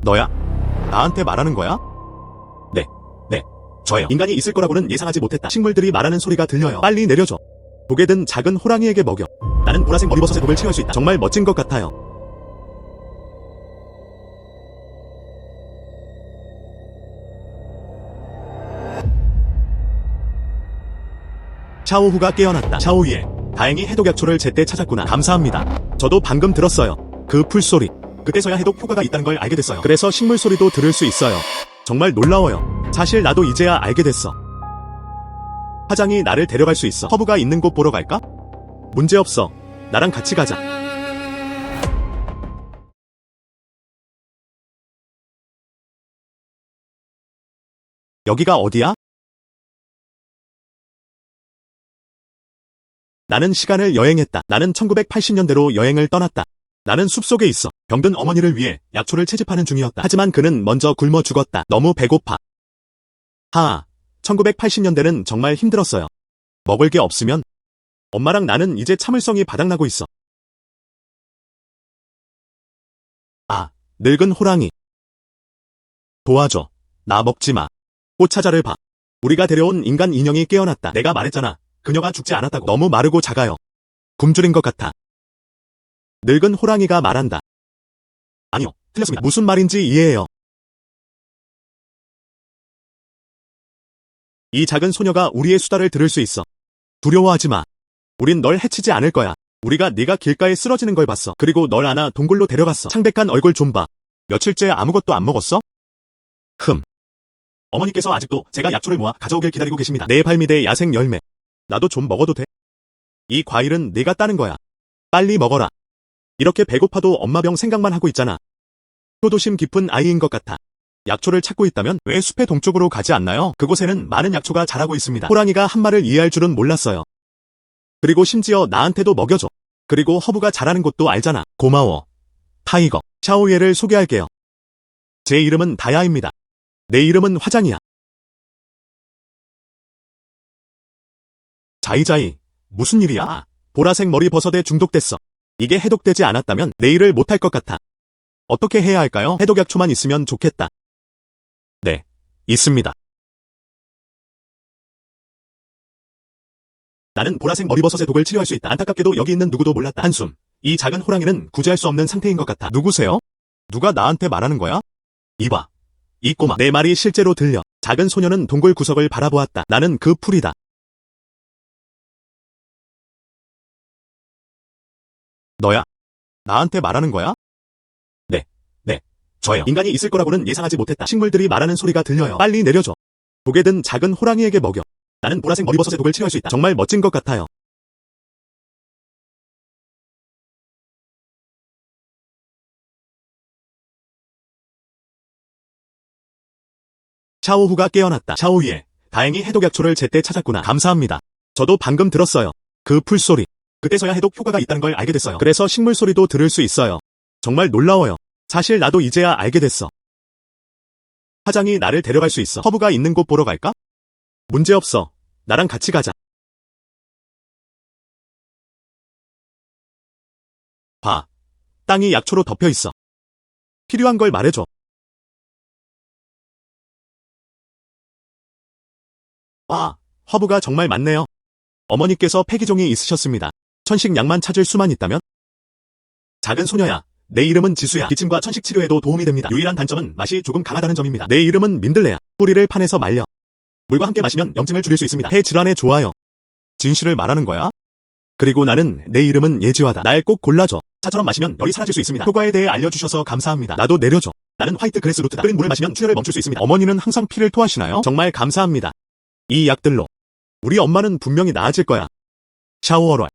너야? 나한테 말하는 거야? 네, 네, 저요. 인간이 있을 거라고는 예상하지 못했다. 식물들이 말하는 소리가 들려요. 빨리 내려줘. 독에 든 작은 호랑이에게 먹여. 나는 보라색 머리버섯의 독을 치료할 수 있다. 정말 멋진 것 같아요. 샤오후가 깨어났다. 샤오유에, 다행히 해독약초를 제때 찾았구나. 감사합니다. 저도 방금 들었어요. 그 풀소리. 그때서야 해독 효과가 있다는 걸 알게 됐어요. 그래서 식물 소리도 들을 수 있어요. 정말 놀라워요. 사실 나도 이제야 알게 됐어. 화장이 나를 데려갈 수 있어. 허브가 있는 곳 보러 갈까? 문제없어. 나랑 같이 가자. 여기가 어디야? 나는 시간을 여행했다. 나는 1980년대로 여행을 떠났다. 나는 숲속에 있어. 병든 어머니를 위해 약초를 채집하는 중이었다. 하지만 그는 먼저 굶어 죽었다. 너무 배고파. 하하, 1980년대는 정말 힘들었어요. 먹을 게 없으면 엄마랑 나는 이제 참을성이 바닥나고 있어. 아, 늙은 호랑이. 도와줘. 나 먹지 마. 꽃차자를 봐. 우리가 데려온 인간 인형이 깨어났다. 내가 말했잖아. 그녀가 죽지 않았다고. 너무 마르고 작아요. 굶주린 것 같아. 늙은 호랑이가 말한다. 아니요, 틀렸습니다. 무슨 말인지 이해해요. 이 작은 소녀가 우리의 수다를 들을 수 있어. 두려워하지 마. 우린 널 해치지 않을 거야. 우리가 네가 길가에 쓰러지는 걸 봤어. 그리고 널 안아 동굴로 데려갔어. 창백한 얼굴 좀 봐. 며칠째 아무것도 안 먹었어? 어머니께서 아직도 제가 약초를 모아 가져오길 기다리고 계십니다. 내 발밑에 야생 열매. 나도 좀 먹어도 돼? 이 과일은 네가 따는 거야. 빨리 먹어라. 이렇게 배고파도 엄마 병 생각만 하고 있잖아. 효도심 깊은 아이인 것 같아. 약초를 찾고 있다면 왜 숲의 동쪽으로 가지 않나요? 그곳에는 많은 약초가 자라고 있습니다. 호랑이가 한 말을 이해할 줄은 몰랐어요. 그리고 심지어 나한테도 먹여줘. 그리고 허브가 자라는 곳도 알잖아. 고마워. 타이거. 샤오예를 소개할게요. 제 이름은 다야입니다. 내 이름은 화장이야. 자이자이. 무슨 일이야? 보라색 머리버섯에 중독됐어. 이게 해독되지 않았다면 내일을 못할 것 같아. 어떻게 해야 할까요? 해독약초만 있으면 좋겠다. 네, 있습니다. 나는 보라색 머리버섯의 독을 치료할 수 있다. 안타깝게도 여기 있는 누구도 몰랐다. 한숨. 이 작은 호랑이는 구제할 수 없는 상태인 것 같아. 누구세요? 누가 나한테 말하는 거야? 이봐. 이 꼬마. 내 말이 실제로 들려. 작은 소녀는 동굴 구석을 바라보았다. 나는 그 풀이다. 너야? 나한테 말하는 거야? 네, 네, 저요. 인간이 있을 거라고는 예상하지 못했다. 식물들이 말하는 소리가 들려요. 빨리 내려줘. 독에 든 작은 호랑이에게 먹여. 나는 보라색 머리버섯의 독을 치료할 수 있다. 정말 멋진 것 같아요. 샤오후가 깨어났다. 샤오유에, 다행히 해독약초를 제때 찾았구나. 감사합니다. 저도 방금 들었어요. 그 풀소리. 그때서야 해독 효과가 있다는 걸 알게 됐어요. 그래서 식물 소리도 들을 수 있어요. 정말 놀라워요. 사실 나도 이제야 알게 됐어. 화장이 나를 데려갈 수 있어. 허브가 있는 곳 보러 갈까? 문제없어. 나랑 같이 가자. 봐. 땅이 약초로 덮여 있어. 필요한 걸 말해줘. 와, 허브가 정말 많네요. 어머니께서 폐기종이 있으셨습니다. 천식약만 찾을 수만 있다면? 작은 소녀야. 내 이름은 지수야. 기침과 천식 치료에도 도움이 됩니다. 유일한 단점은 맛이 조금 강하다는 점입니다. 내 이름은 민들레야. 뿌리를 파내서 말려. 물과 함께 마시면 염증을 줄일 수 있습니다. 폐 질환에 좋아요. 진실을 말하는 거야? 그리고 나는 내 이름은 예지화다. 날 꼭 골라줘. 차처럼 마시면 열이 사라질 수 있습니다. 효과에 대해 알려주셔서 감사합니다. 나도 내려줘. 나는 화이트 그레스 루트다. 끓인 물을 마시면 출혈을 멈출 수 있습니다. 어머니는 항상 피를 토하시나요? 정말 감사합니다. 이 약들로 우리 엄마는 분명히 나아질 거야. 샤오월월.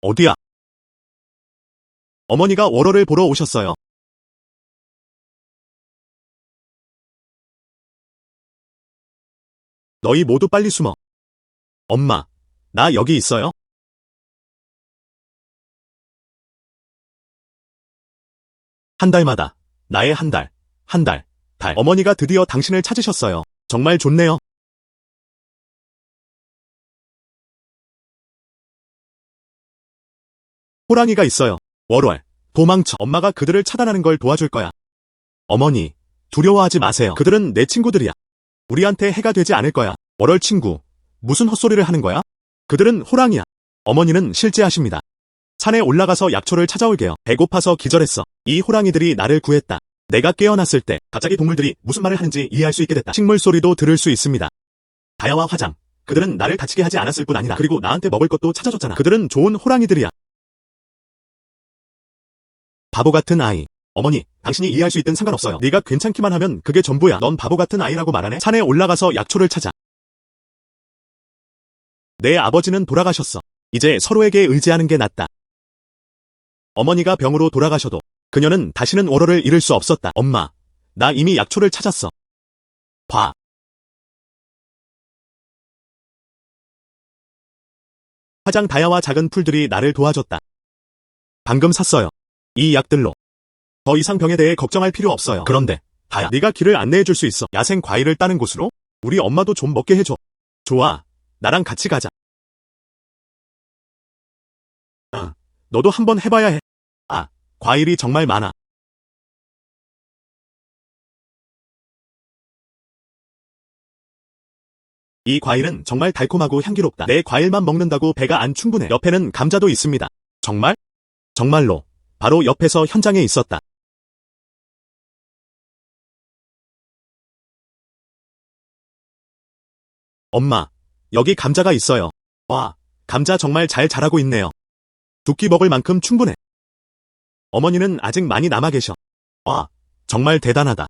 어디야? 어머니가 월월을 보러 오셨어요. 너희 모두 빨리 숨어. 엄마, 나 여기 있어요? 한 달마다, 나의 한 달, 한 달, 달. 어머니가 드디어 당신을 찾으셨어요. 정말 좋네요. 호랑이가 있어요. 월월. 도망쳐. 엄마가 그들을 차단하는 걸 도와줄 거야. 어머니, 두려워하지 마세요. 그들은 내 친구들이야. 우리한테 해가 되지 않을 거야. 월월 친구, 무슨 헛소리를 하는 거야? 그들은 호랑이야. 어머니는 실제하십니다. 산에 올라가서 약초를 찾아올게요. 배고파서 기절했어. 이 호랑이들이 나를 구했다. 내가 깨어났을 때 갑자기 동물들이 무슨 말을 하는지 이해할 수 있게 됐다. 식물 소리도 들을 수 있습니다. 다야와 화장, 그들은 나를 다치게 하지 않았을 뿐 아니라 그리고 나한테 먹을 것도 찾아줬잖아. 그들은 좋은 호랑이들이야. 바보 같은 아이. 어머니, 당신이 이해할 수 있든 상관없어요. 네가 괜찮기만 하면 그게 전부야. 넌 바보 같은 아이라고 말하네. 산에 올라가서 약초를 찾아. 내 아버지는 돌아가셨어. 이제 서로에게 의지하는 게 낫다. 어머니가 병으로 돌아가셔도 그녀는 다시는 월월을 잃을 수 없었다. 엄마, 나 이미 약초를 찾았어. 봐. 화장 다야와 작은 풀들이 나를 도와줬다. 방금 샀어요. 이 약들로. 더 이상 병에 대해 걱정할 필요 없어요. 그런데 다야, 네가 길을 안내해 줄 수 있어. 야생 과일을 따는 곳으로? 우리 엄마도 좀 먹게 해줘. 좋아. 나랑 같이 가자. 너도 한번 해봐야 해. 아, 과일이 정말 많아. 이 과일은 정말 달콤하고 향기롭다. 내 과일만 먹는다고 배가 안 충분해. 옆에는 감자도 있습니다. 정말? 정말로. 바로 옆에서 현장에 있었다. 엄마, 여기 감자가 있어요. 와, 감자 정말 잘 자라고 있네요. 두 끼 먹을 만큼 충분해. 어머니는 아직 많이 남아 계셔. 와, 정말 대단하다.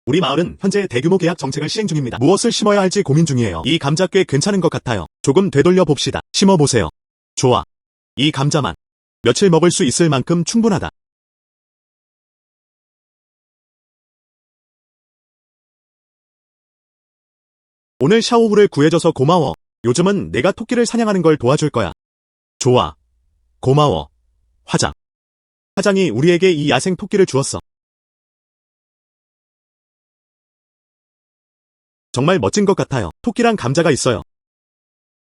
우리 마을은 현재 대규모 계약 정책을 시행 중입니다. 무엇을 심어야 할지 고민 중이에요. 이 감자 꽤 괜찮은 것 같아요. 조금 되돌려 봅시다. 심어보세요. 좋아. 이 감자만 며칠 먹을 수 있을 만큼 충분하다. 오늘 샤오후를 구해줘서 고마워. 요즘은 내가 토끼를 사냥하는 걸 도와줄 거야. 좋아. 고마워. 화장. 화장이 우리에게 이 야생 토끼를 주었어. 정말 멋진 것 같아요. 토끼랑 감자가 있어요.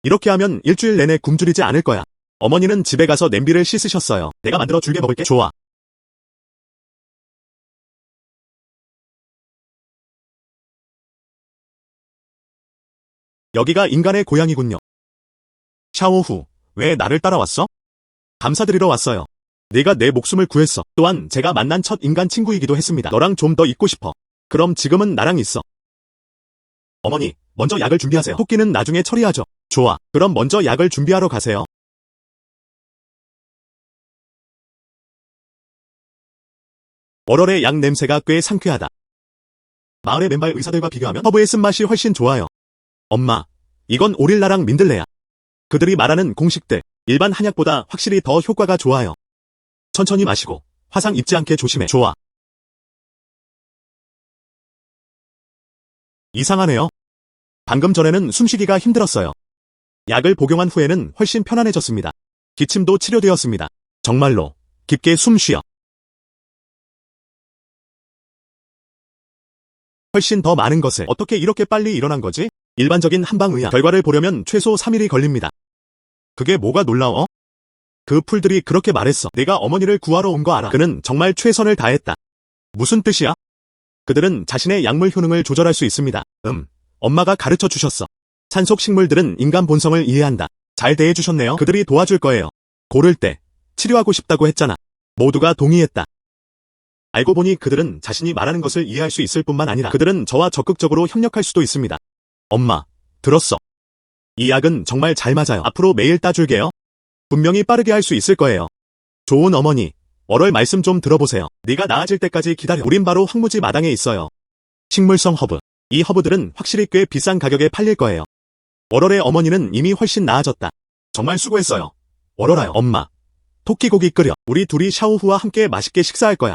이렇게 하면 일주일 내내 굶주리지 않을 거야. 어머니는 집에 가서 냄비를 씻으셨어요. 내가 만들어 줄게 먹을게. 좋아. 여기가 인간의 고향이군요. 샤오후, 왜 나를 따라왔어? 감사드리러 왔어요. 네가 내 목숨을 구했어. 또한 제가 만난 첫 인간 친구이기도 했습니다. 너랑 좀 더 있고 싶어. 그럼 지금은 나랑 있어. 어머니, 먼저 약을 준비하세요. 토끼는 나중에 처리하죠. 좋아. 그럼 먼저 약을 준비하러 가세요. 월월의 약 냄새가 꽤 상쾌하다. 마을의 맨발 의사들과 비교하면 허브의 쓴맛이 훨씬 좋아요. 엄마, 이건 오릴라랑 민들레야. 그들이 말하는 공식들, 일반 한약보다 확실히 더 효과가 좋아요. 천천히 마시고 화상 입지 않게 조심해. 좋아. 이상하네요. 방금 전에는 숨쉬기가 힘들었어요. 약을 복용한 후에는 훨씬 편안해졌습니다. 기침도 치료되었습니다. 정말로 깊게 숨 쉬어. 훨씬 더 많은 것을 어떻게 이렇게 빨리 일어난 거지? 일반적인 한방의학 결과를 보려면 최소 3일이 걸립니다. 그게 뭐가 놀라워? 그 풀들이 그렇게 말했어. 내가 어머니를 구하러 온 거 알아. 그는 정말 최선을 다했다. 무슨 뜻이야? 그들은 자신의 약물 효능을 조절할 수 있습니다. 엄마가 가르쳐 주셨어. 산속 식물들은 인간 본성을 이해한다. 잘 대해주셨네요. 그들이 도와줄 거예요. 고를 때 치료하고 싶다고 했잖아. 모두가 동의했다. 알고 보니 그들은 자신이 말하는 것을 이해할 수 있을 뿐만 아니라 그들은 저와 적극적으로 협력할 수도 있습니다. 엄마, 들었어. 이 약은 정말 잘 맞아요. 앞으로 매일 따줄게요. 분명히 빠르게 할 수 있을 거예요. 좋은 어머니, 월월 말씀 좀 들어보세요. 네가 나아질 때까지 기다려. 우린 바로 황무지 마당에 있어요. 식물성 허브. 이 허브들은 확실히 꽤 비싼 가격에 팔릴 거예요. 월월의 어머니는 이미 훨씬 나아졌다. 정말 수고했어요. 월월아요. 엄마, 토끼고기 끓여. 우리 둘이 샤오후와 함께 맛있게 식사할 거야.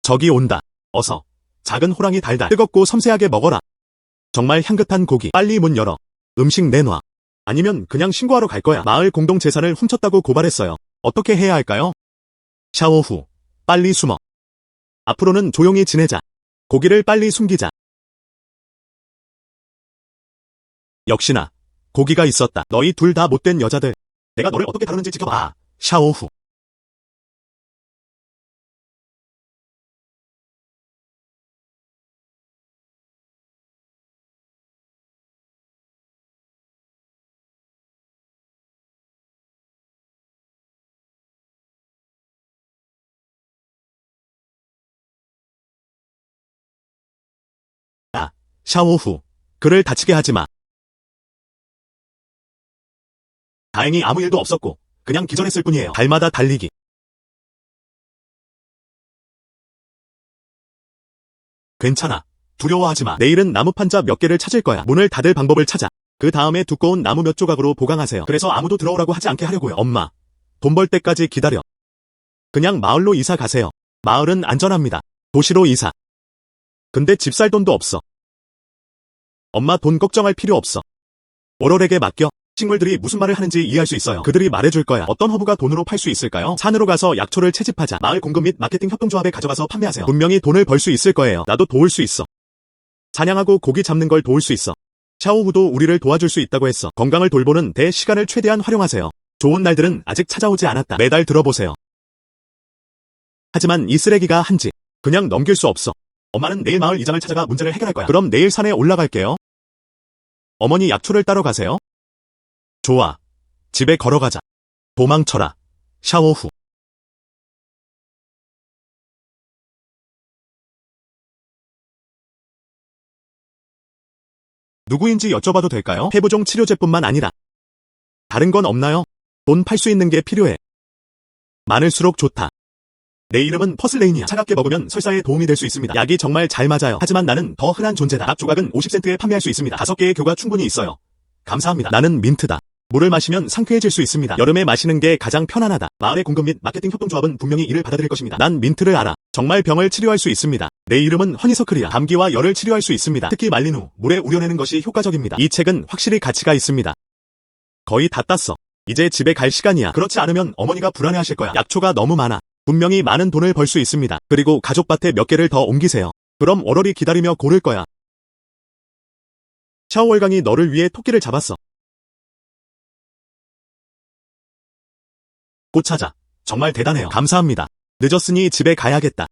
저기 온다. 어서. 작은 호랑이 달달. 뜨겁고 섬세하게 먹어라. 정말 향긋한 고기. 빨리 문 열어. 음식 내놔. 아니면 그냥 신고하러 갈 거야. 마을 공동재산을 훔쳤다고 고발했어요. 어떻게 해야 할까요? 샤오후, 빨리 숨어. 앞으로는 조용히 지내자. 고기를 빨리 숨기자. 역시나 고기가 있었다. 너희 둘 다 못된 여자들. 내가 너를 어떻게 다루는지 지켜봐. 샤워 후. 샤워 후. 그를 다치게 하지 마. 다행히 아무 일도 없었고 그냥 기절했을 뿐이에요. 달마다 달리기. 괜찮아. 두려워하지 마. 내일은 나무 판자 몇 개를 찾을 거야. 문을 닫을 방법을 찾아. 그 다음에 두꺼운 나무 몇 조각으로 보강하세요. 그래서 아무도 들어오라고 하지 않게 하려고요. 엄마, 돈 벌 때까지 기다려. 그냥 마을로 이사 가세요. 마을은 안전합니다. 도시로 이사. 근데 집 살 돈도 없어. 엄마 돈 걱정할 필요 없어. 오롤에게 맡겨. 식물들이 무슨 말을 하는지 이해할 수 있어요. 그들이 말해줄 거야. 어떤 허브가 돈으로 팔 수 있을까요? 산으로 가서 약초를 채집하자. 마을 공급 및 마케팅 협동조합에 가져가서 판매하세요. 분명히 돈을 벌 수 있을 거예요. 나도 도울 수 있어. 사냥하고 고기 잡는 걸 도울 수 있어. 샤오 후도 우리를 도와줄 수 있다고 했어. 건강을 돌보는 대 시간을 최대한 활용하세요. 좋은 날들은 아직 찾아오지 않았다. 매달 들어보세요. 하지만 이 쓰레기가 한지 그냥 넘길 수 없어. 엄마는 내일 마을 이장을 찾아가 문제를 해결할 거야. 그럼 내일 산에 올라갈게요. 어머니 약초를 따러 가세요. 좋아. 집에 걸어가자. 도망쳐라. 샤워 후. 누구인지 여쭤봐도 될까요? 폐부종 치료제뿐만 아니라 다른 건 없나요? 돈 팔 수 있는 게 필요해. 많을수록 좋다. 내 이름은 퍼슬레인이야. 차갑게 먹으면 설사에 도움이 될 수 있습니다. 약이 정말 잘 맞아요. 하지만 나는 더 흔한 존재다. 납 조각은 50센트에 판매할 수 있습니다. 5개의 교가 충분히 있어요. 감사합니다. 나는 민트다. 물을 마시면 상쾌해질 수 있습니다. 여름에 마시는 게 가장 편안하다. 마을의 공급 및 마케팅 협동조합은 분명히 이를 받아들일 것입니다. 난 민트를 알아. 정말 병을 치료할 수 있습니다. 내 이름은 허니서클이야. 감기와 열을 치료할 수 있습니다. 특히 말린 후 물에 우려내는 것이 효과적입니다. 이 책은 확실히 가치가 있습니다. 거의 다 땄어. 이제 집에 갈 시간이야. 그렇지 않으면 어머니가 불안해하실 거야. 약초가 너무 많아. 분명히 많은 돈을 벌 수 있습니다. 그리고 가족밭에 몇 개를 더 옮기세요. 그럼 월월이 기다리며 고를 거야. 샤오월강이 너를 위해 토끼를 잡았어. 곧 찾아. 정말 대단해요. 감사합니다. 늦었으니 집에 가야겠다.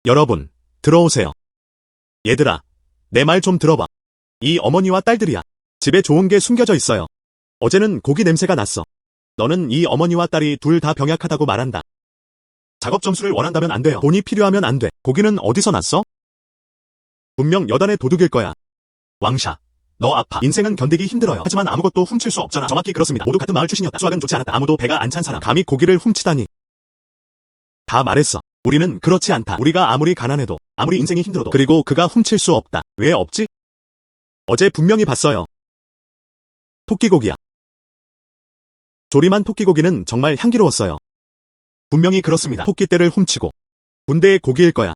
여러분, 들어오세요. 얘들아, 내 말 좀 들어봐. 이 어머니와 딸들이야. 집에 좋은 게 숨겨져 있어요. 어제는 고기 냄새가 났어. 너는 이 어머니와 딸이 둘 다 병약하다고 말한다. 작업 점수를 원한다면 안 돼요. 돈이 필요하면 안 돼. 고기는 어디서 났어? 분명 여단의 도둑일 거야. 왕샤, 너 아파. 인생은 견디기 힘들어요. 하지만 아무것도 훔칠 수 없잖아. 정확히 그렇습니다. 모두 같은 마을 출신이었다. 수학은 좋지 않았다. 아무도 배가 안 찬 사람. 감히 고기를 훔치다니. 다 말했어. 우리는 그렇지 않다. 우리가 아무리 가난해도, 아무리 인생이 힘들어도, 그리고 그가 훔칠 수 없다. 왜 없지? 어제 분명히 봤어요. 토끼고기야. 조림한 토끼고기는 정말 향기로웠어요. 분명히 그렇습니다. 토끼떼를 훔치고 군대의 고기일 거야.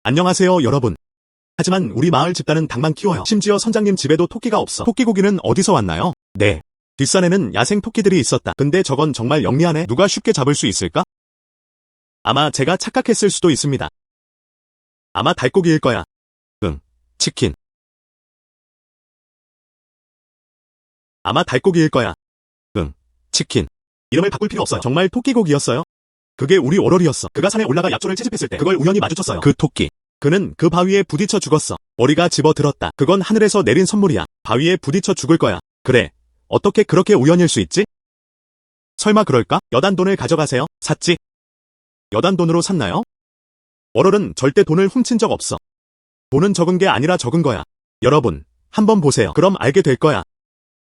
안녕하세요, 여러분. 하지만 우리 마을 집단은 닭만 키워요. 심지어 선장님 집에도 토끼가 없어. 토끼고기는 어디서 왔나요? 네. 뒷산에는 야생 토끼들이 있었다. 근데 저건 정말 영리하네. 누가 쉽게 잡을 수 있을까? 아마 제가 착각했을 수도 있습니다. 아마 닭고기일 거야. 응. 치킨. 아마 닭고기일 거야. 응. 치킨. 이름을 바꿀 필요 없어요. 정말 토끼고기였어요? 그게 우리 오롤이었어. 그가 산에 올라가 약초를 채집했을 때 그걸 우연히 마주쳤어요. 그 토끼. 그는 그 바위에 부딪혀 죽었어. 머리가 집어들었다. 그건 하늘에서 내린 선물이야. 바위에 부딪혀 죽을 거야. 그래. 어떻게 그렇게 우연일 수 있지? 설마 그럴까? 여단 돈을 가져가세요. 샀지? 여단 돈으로 샀나요? 오롤은 절대 돈을 훔친 적 없어. 돈은 적은 게 아니라 적은 거야. 여러분, 한번 보세요. 그럼 알게 될 거야.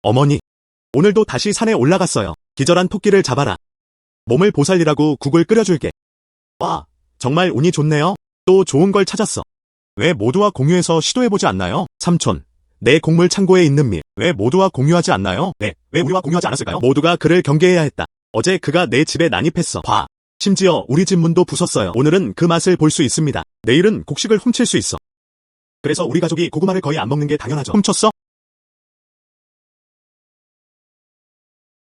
어머니, 오늘도 다시 산에 올라갔어요. 기절한 토끼를 잡아라. 몸을 보살리라고 국을 끓여줄게. 와, 정말 운이 좋네요. 또 좋은 걸 찾았어. 왜 모두와 공유해서 시도해보지 않나요? 삼촌, 내 곡물 창고에 있는 밀, 왜 모두와 공유하지 않나요? 네, 왜 우리와 공유하지 않았을까요? 모두가 그를 경계해야 했다. 어제 그가 내 집에 난입했어. 봐. 심지어 우리 집 문도 부쉈어요. 오늘은 그 맛을 볼 수 있습니다. 내일은 곡식을 훔칠 수 있어. 그래서 우리 가족이 고구마를 거의 안 먹는 게 당연하죠. 훔쳤어?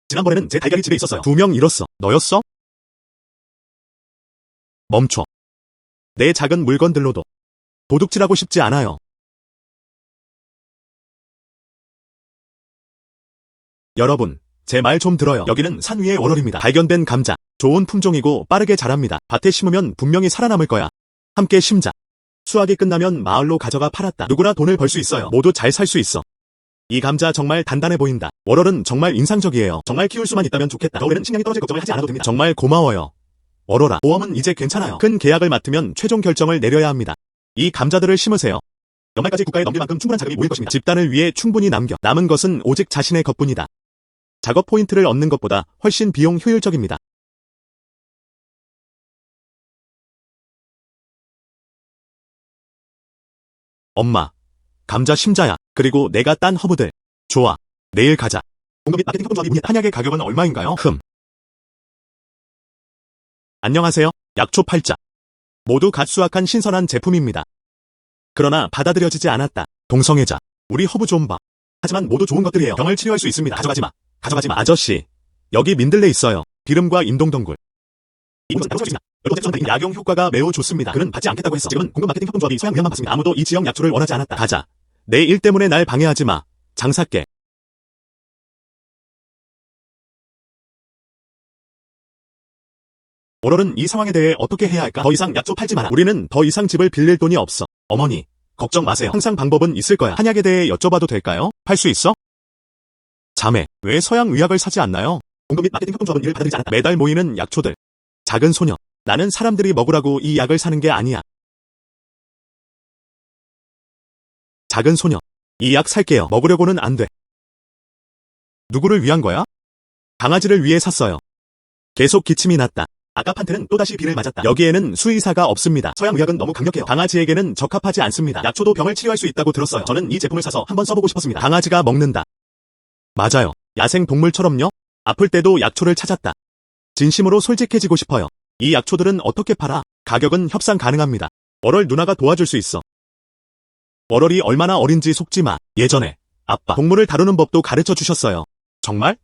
지난번에는 제 달걀이 집에 있었어요. 2명 잃었어. 너였어? 멈춰. 내 작은 물건들로도 도둑질하고 싶지 않아요. 여러분, 제 말 좀 들어요. 여기는 산 위의 월월입니다. 발견된 감자, 좋은 품종이고 빠르게 자랍니다. 밭에 심으면 분명히 살아남을 거야. 함께 심자. 수확이 끝나면 마을로 가져가 팔았다. 누구나 돈을 벌 수 있어요. 모두 잘 살 수 있어. 이 감자 정말 단단해 보인다. 월월은 정말 인상적이에요. 정말 키울 수만 있다면 좋겠다. 겨울에는 식량이 떨어질 걱정을 하지 않아도 됩니다. 정말 고마워요. 월월아, 보험은 이제 괜찮아요. 큰 계약을 맡으면 최종 결정을 내려야 합니다. 이 감자들을 심으세요. 연말까지 국가에 넘길 만큼 충분한 자금이 모일 것입니다. 집단을 위해 충분히 남겨. 남은 것은 오직 자신의 것뿐이다. 작업 포인트를 얻는 것보다 훨씬 비용 효율적입니다. 엄마, 감자 심자야. 그리고 내가 딴 허브들. 좋아. 내일 가자. 공급 및 마케팅 협동조합이 문의했다. 한약의 가격은 얼마인가요? 안녕하세요. 약초 팔자. 모두 갓 수확한 신선한 제품입니다. 그러나 받아들여지지 않았다. 동성애자. 우리 허브 좀 봐. 하지만 모두 좋은 것들이에요. 병을 치료할 수 있습니다. 가져가지 마. 가져가지 마. 아저씨. 여기 민들레 있어요. 기름과 인동덩굴. 이분은 바로 소식이다. 약용 효과가 매우 좋습니다. 그는 받지 않겠다고 했어. 지금은 공급 마케팅 협동조합이 소양 의약만 받습니다. 아무도 이 지역 약초를 원하지 않았다. 가자. 내 일 때문에 날 방해하지 마. 장사께. 월월은 이 상황에 대해 어떻게 해야 할까? 더 이상 약초 팔지 마라. 우리는 더 이상 집을 빌릴 돈이 없어. 어머니, 걱정 마세요. 항상 방법은 있을 거야. 한약에 대해 여쭤봐도 될까요? 팔 수 있어? 자매, 왜 서양 의학을 사지 않나요? 공급 및 마케팅 협동조합은 이를 받아들이지 않았다. 매달 모이는 약초들. 작은 소녀. 나는 사람들이 먹으라고 이 약을 사는 게 아니야. 작은 소녀. 이 약 살게요. 먹으려고는 안 돼. 누구를 위한 거야? 강아지를 위해 샀어요. 계속 기침이 났다. 아까 판테는 또다시 비를 맞았다. 여기에는 수의사가 없습니다. 서양 의학은 너무 강력해요. 강아지에게는 적합하지 않습니다. 약초도 병을 치료할 수 있다고 들었어요. 저는 이 제품을 사서 한번 써보고 싶었습니다. 강아지가 먹는다. 맞아요. 야생 동물처럼요? 아플 때도 약초를 찾았다. 진심으로 솔직해지고 싶어요. 이 약초들은 어떻게 팔아? 가격은 협상 가능합니다. 월월 누나가 도와줄 수 있어. 월월이 얼마나 어린지 속지 마. 예전에 아빠 동물을 다루는 법도 가르쳐 주셨어요. 정말?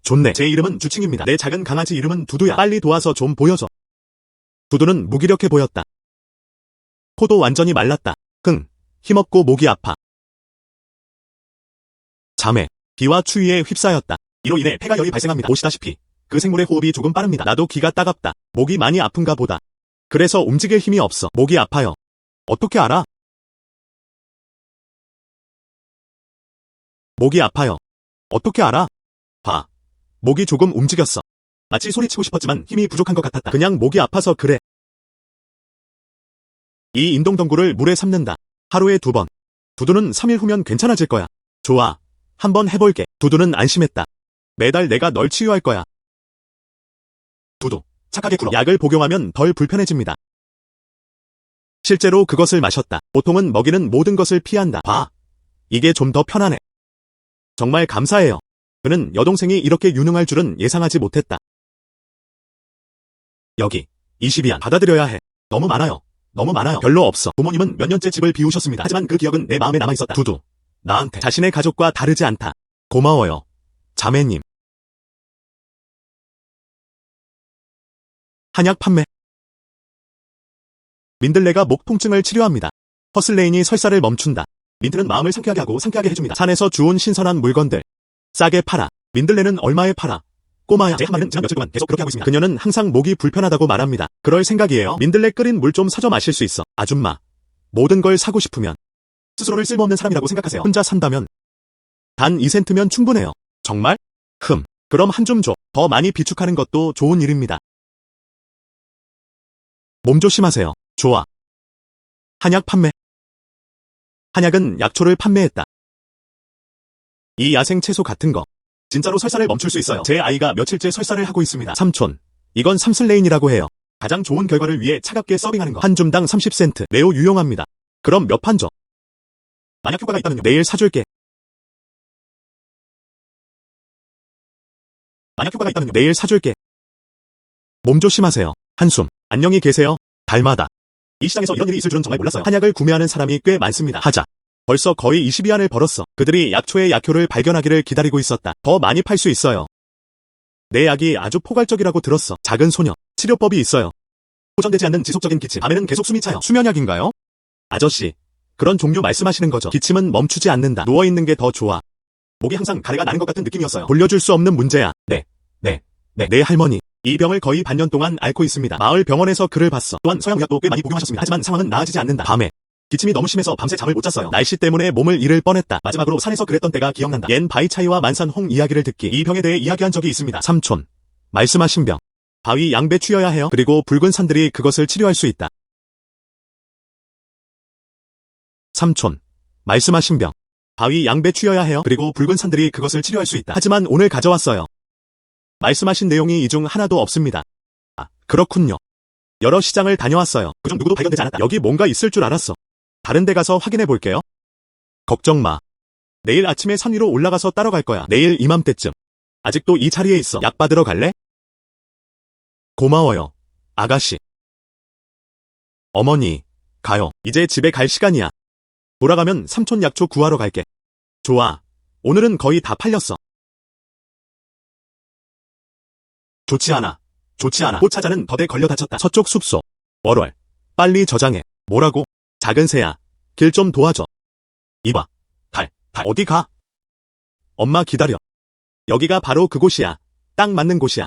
좋네. 제 이름은 주칭입니다. 내 작은 강아지 이름은 두두야. 빨리 도와서 좀 보여줘. 두두는 무기력해 보였다. 코도 완전히 말랐다. 힘없고 목이 아파. 자매, 비와 추위에 휩싸였다. 이로 인해 폐가열이 발생합니다. 보시다시피 그 생물의 호흡이 조금 빠릅니다. 나도 기가 따갑다. 목이 많이 아픈가 보다. 그래서 움직일 힘이 없어. 목이 아파요. 어떻게 알아? 목이 아파요. 어떻게 알아? 봐. 목이 조금 움직였어. 마치 소리치고 싶었지만 힘이 부족한 것 같았다. 그냥 목이 아파서 그래. 이 인동덩굴을 물에 삶는다. 하루에 2번. 두두는 3일 후면 괜찮아질 거야. 좋아. 한번 해볼게. 두두는 안심했다. 매달 내가 널 치유할 거야. 두두, 착하게 굴어. 약을 복용하면 덜 불편해집니다. 실제로 그것을 마셨다. 보통은 먹이는 모든 것을 피한다. 봐. 이게 좀 더 편하네. 정말 감사해요. 그는 여동생이 이렇게 유능할 줄은 예상하지 못했다. 여기 20위안 받아들여야 해. 너무 많아요. 너무 많아요. 별로 없어. 부모님은 몇 년째 집을 비우셨습니다. 하지만 그 기억은 내 마음에 남아있었다. 두두. 나한테 자신의 가족과 다르지 않다. 고마워요. 자매님. 한약 판매. 민들레가 목 통증을 치료합니다. 허슬레인이 설사를 멈춘다. 민트는 마음을 상쾌하게 하고 상쾌하게 해줍니다. 산에서 주운 신선한 물건들. 싸게 팔아. 민들레는 얼마에 팔아? 꼬마야, 제 한 마리는 지난 며칠 동안 계속 그렇게 하고 있습니다. 그녀는 항상 목이 불편하다고 말합니다. 그럴 생각이에요. 민들레 끓인 물 좀 사줘 마실 수 있어. 아줌마. 모든 걸 사고 싶으면 스스로를 쓸모없는 사람이라고 생각하세요. 혼자 산다면 단 2센트면 충분해요. 정말? 그럼 한 줌 줘. 더 많이 비축하는 것도 좋은 일입니다. 몸 조심하세요. 좋아. 한약 판매. 한약은 약초를 판매했다. 이 야생 채소 같은 거. 진짜로 설사를 멈출 수 있어요. 제 아이가 며칠째 설사를 하고 있습니다. 삼촌. 이건 삼슬레인이라고 해요. 가장 좋은 결과를 위해 차갑게 서빙하는 거. 한 줌당 30센트. 매우 유용합니다. 그럼 몇 판 줘? 만약 효과가 있다면요. 내일 사줄게. 만약 효과가 있다면요. 내일 사줄게. 몸 조심하세요. 한숨. 안녕히 계세요. 달마다. 이 시장에서 이런 일이 있을 줄은 정말 몰랐어요. 한약을 구매하는 사람이 꽤 많습니다. 하자. 벌써 거의 20위안을 벌었어. 그들이 약초의 약효를 발견하기를 기다리고 있었다. 더 많이 팔 수 있어요. 내 약이 아주 포괄적이라고 들었어. 작은 소녀. 치료법이 있어요. 호전되지 않는 지속적인 기침. 밤에는 계속 숨이 차요. 수면약인가요? 아저씨, 그런 종류 말씀하시는 거죠. 기침은 멈추지 않는다. 누워있는 게 더 좋아. 목이 항상 가래가 나는 것 같은 느낌이었어요. 돌려줄 수 없는 문제야. 네, 할머니. 이 병을 거의 반년 동안 앓고 있습니다. 마을 병원에서 글을 봤어. 또한 서양의학도 꽤 많이 복용하셨습니다. 하지만 상황은 나아지지 않는다. 밤에 기침이 너무 심해서 밤새 잠을 못 잤어요. 날씨 때문에 몸을 잃을 뻔했다. 마지막으로 산에서 그랬던 때가 기억난다. 옌 바이차이와 만산홍 이야기를 듣기. 이 병에 대해 이야기한 적이 있습니다. 삼촌, 말씀하신 병. 바위 양배추여야 해요. 그리고 붉은 산들이 그것을 치료할 수 있다. 삼촌, 말씀하신 병. 바위 양배추여야 해요. 그리고 붉은 산들이 그것을 치료할 수 있다. 하지만 오늘 가져왔어요. 말씀하신 내용이 이 중 하나도 없습니다. 아, 그렇군요. 여러 시장을 다녀왔어요. 그중 누구도 발견되지 않았다. 여기 뭔가 있을 줄 알았어. 다른 데 가서 확인해 볼게요. 걱정 마. 내일 아침에 산 위로 올라가서 따러 갈 거야. 내일 이맘때쯤. 아직도 이 자리에 있어. 약 받으러 갈래? 고마워요, 아가씨. 어머니, 가요. 이제 집에 갈 시간이야. 돌아가면 삼촌 약초 구하러 갈게. 좋아. 오늘은 거의 다 팔렸어. 좋지 않아. 꽃차자는 덫에 걸려 다쳤다. 서쪽 숲속. 월월. 빨리 저장해. 뭐라고? 작은 새야. 길 좀 도와줘. 이봐. 달. 어디 가? 엄마 기다려. 여기가 바로 그곳이야. 딱 맞는 곳이야.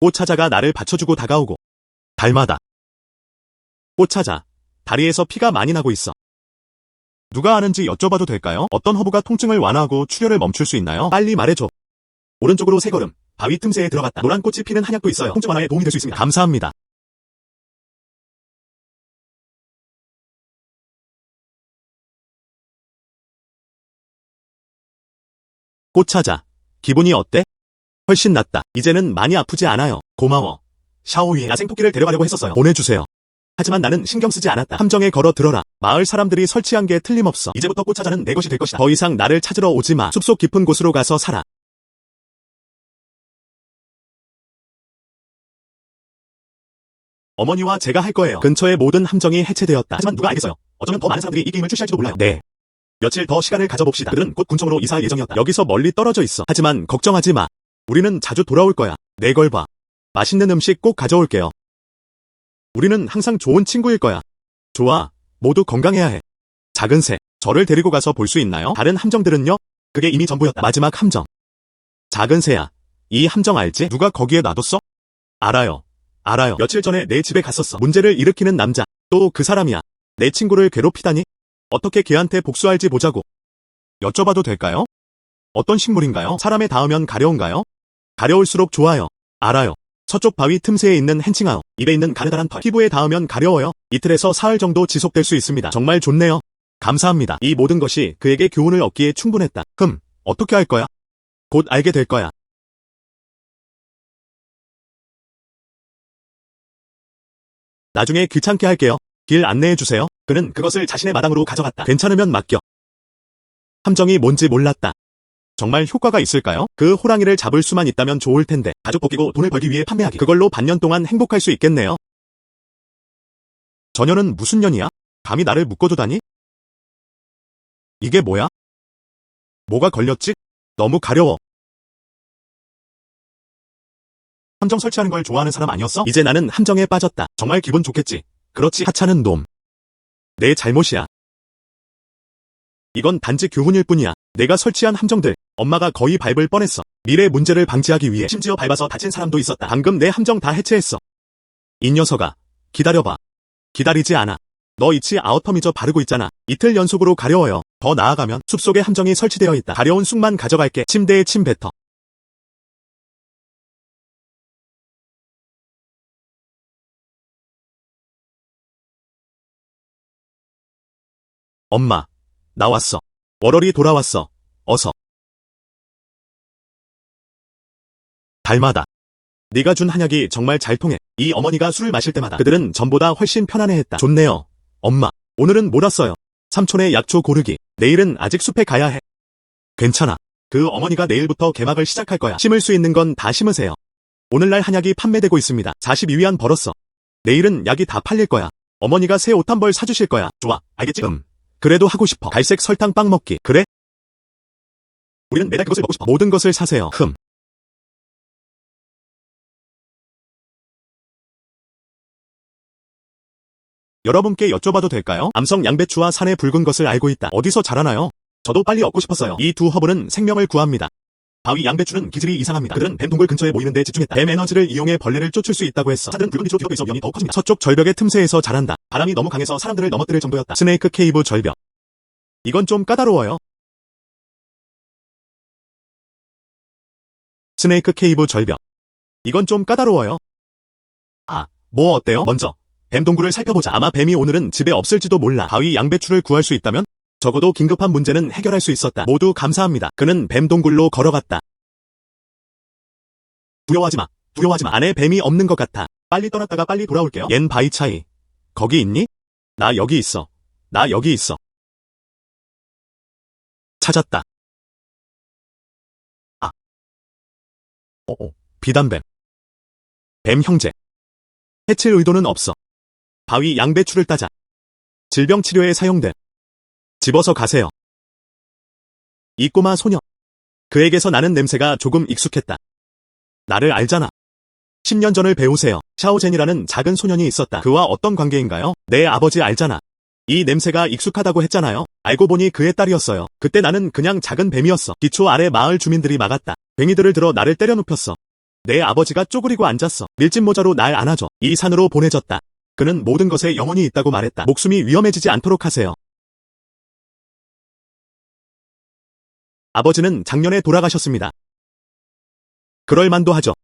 꽃차자가 나를 받쳐주고 다가오고. 달마다. 꽃차자. 다리에서 피가 많이 나고 있어. 누가 아는지 여쭤봐도 될까요? 어떤 허브가 통증을 완화하고 출혈을 멈출 수 있나요? 빨리 말해줘. 오른쪽으로 3걸음. 바위 틈새에 들어갔다. 노란 꽃이 피는 한약도 있어요. 통증 완화에 도움이 될 수 있습니다. 감사합니다. 꽃차자. 기분이 어때? 훨씬 낫다. 이제는 많이 아프지 않아요. 고마워. 샤오위에 야생토끼를 데려가려고 했었어요. 보내주세요. 하지만 나는 신경 쓰지 않았다. 함정에 걸어 들어라. 마을 사람들이 설치한 게 틀림없어. 이제부터 꽃차자는 내 것이 될 것이다. 더 이상 나를 찾으러 오지 마. 숲속 깊은 곳으로 가서 살아. 어머니와 제가 할 거예요. 근처의 모든 함정이 해체되었다. 하지만 누가 알겠어요. 어쩌면 더 많은 사람들이 이 게임을 출시할지도 몰라요. 네. 며칠 더 시간을 가져봅시다. 그들은 곧 군청으로 이사할 예정이었다. 여기서 멀리 떨어져 있어. 하지만 걱정하지 마. 우리는 자주 돌아올 거야. 내 걸 봐. 맛있는 음식 꼭 가져올게요. 우리는 항상 좋은 친구일 거야. 좋아. 모두 건강해야 해. 작은 새, 저를 데리고 가서 볼 수 있나요? 다른 함정들은요? 그게 이미 전부였다. 마지막 함정. 작은 새야. 이 함정 알지? 누가 거기에 놔뒀어? 알아요. 며칠 전에 내 집에 갔었어. 문제를 일으키는 남자. 또 그 사람이야. 내 친구를 괴롭히다니? 어떻게 걔한테 복수할지 보자고. 여쭤봐도 될까요? 어떤 식물인가요? 사람에 닿으면 가려운가요? 가려울수록 좋아요. 알아요. 서쪽 바위 틈새에 있는 hen칭아오. 입에 있는 가느다란 털. 피부에 닿으면 가려워요. 이틀에서 사흘 정도 지속될 수 있습니다. 정말 좋네요. 감사합니다. 이 모든 것이 그에게 교훈을 얻기에 충분했다. 어떻게 할 거야? 곧 알게 될 거야. 나중에 귀찮게 할게요. 길 안내해주세요. 그는 그것을 자신의 마당으로 가져갔다. 괜찮으면 맡겨. 함정이 뭔지 몰랐다. 정말 효과가 있을까요? 그 호랑이를 잡을 수만 있다면 좋을 텐데. 가죽 벗기고 돈을 벌기 위해 판매하기. 그걸로 반년 동안 행복할 수 있겠네요. 저녀는 무슨 년이야? 감히 나를 묶어두다니? 이게 뭐야? 뭐가 걸렸지? 너무 가려워. 함정 설치하는 걸 좋아하는 사람 아니었어? 이제 나는 함정에 빠졌다. 정말 기분 좋겠지. 그렇지. 하찮은 놈. 내 잘못이야. 이건 단지 교훈일 뿐이야. 내가 설치한 함정들. 엄마가 거의 밟을 뻔했어. 미래 문제를 방지하기 위해. 심지어 밟아서 다친 사람도 있었다. 방금 내 함정 다 해체했어. 이 녀석아. 기다려봐. 기다리지 않아. 너 이치 아우터미저 바르고 있잖아. 이틀 연속으로 가려워요. 더 나아가면 숲속에 함정이 설치되어 있다. 가려운 쑥만 가져갈게. 침대에 침 뱉어. 엄마. 나왔어. 월월이 돌아왔어. 어서. 달마다. 네가 준 한약이 정말 잘 통해. 이 어머니가 술을 마실 때마다 그들은 전보다 훨씬 편안해했다. 좋네요. 엄마. 오늘은 몰았어요. 삼촌의 약초 고르기. 내일은 아직 숲에 가야 해. 괜찮아. 그 어머니가 내일부터 개막을 시작할 거야. 심을 수 있는 건 다 심으세요. 오늘날 한약이 판매되고 있습니다. 42위안 벌었어. 내일은 약이 다 팔릴 거야. 어머니가 새 옷 한 벌 사주실 거야. 좋아, 알겠지? 그래도 하고 싶어. 갈색 설탕 빵 먹기. 그래? 우리는 매달 그것을 먹고 싶어. 모든 것을 사세요. 여러분께 여쭤봐도 될까요? 암성 양배추와 산의 붉은 것을 알고 있다. 어디서 자라나요? 저도 빨리 얻고 싶었어요. 이 두 허브는 생명을 구합니다. 바위 양배추는 기질이 이상합니다. 그들은 뱀 동굴 근처에 모이는 데 집중했다. 뱀 에너지를 이용해 벌레를 쫓을 수 있다고 했어. 사들은 붉은 빛으로 뒤덮여 있어 위험이 더욱 커집니다. 서쪽 절벽의 틈새에서 자란다. 바람이 너무 강해서 사람들을 넘어뜨릴 정도였다. 스네이크 케이브 절벽. 이건 좀 까다로워요. 스네이크 케이브 절벽. 이건 좀 까다로워요. 뭐 어때요? 먼저 뱀 동굴을 살펴보자. 아마 뱀이 오늘은 집에 없을지도 몰라. 바위 양배추를 구할 수 있다면 적어도 긴급한 문제는 해결할 수 있었다. 모두 감사합니다. 그는 뱀 동굴로 걸어갔다. 두려워하지 마. 안에 뱀이 없는 것 같아. 빨리 떠났다가 빨리 돌아올게요. 옌 바이차이. 거기 있니? 나 여기 있어. 찾았다. 비단뱀. 뱀 형제. 해칠 의도는 없어. 바위 양배추를 따자. 질병 치료에 사용돼. 집어서 가세요. 이 꼬마 소녀. 그에게서 나는 냄새가 조금 익숙했다. 나를 알잖아. 10년 전을 배우세요. 샤오젠이라는 작은 소년이 있었다. 그와 어떤 관계인가요? 내 아버지 알잖아. 이 냄새가 익숙하다고 했잖아요. 알고 보니 그의 딸이었어요. 그때 나는 그냥 작은 뱀이었어. 기초 아래 마을 주민들이 막았다. 괭이들을 들어 나를 때려 눕혔어. 내 아버지가 쪼그리고 앉았어. 밀짚 모자로 날 안아줘. 이 산으로 보내졌다. 그는 모든 것에 영혼이 있다고 말했다. 목숨이 위험해지지 않도록 하세요. 아버지는 작년에 돌아가셨습니다. 그럴 만도 하죠.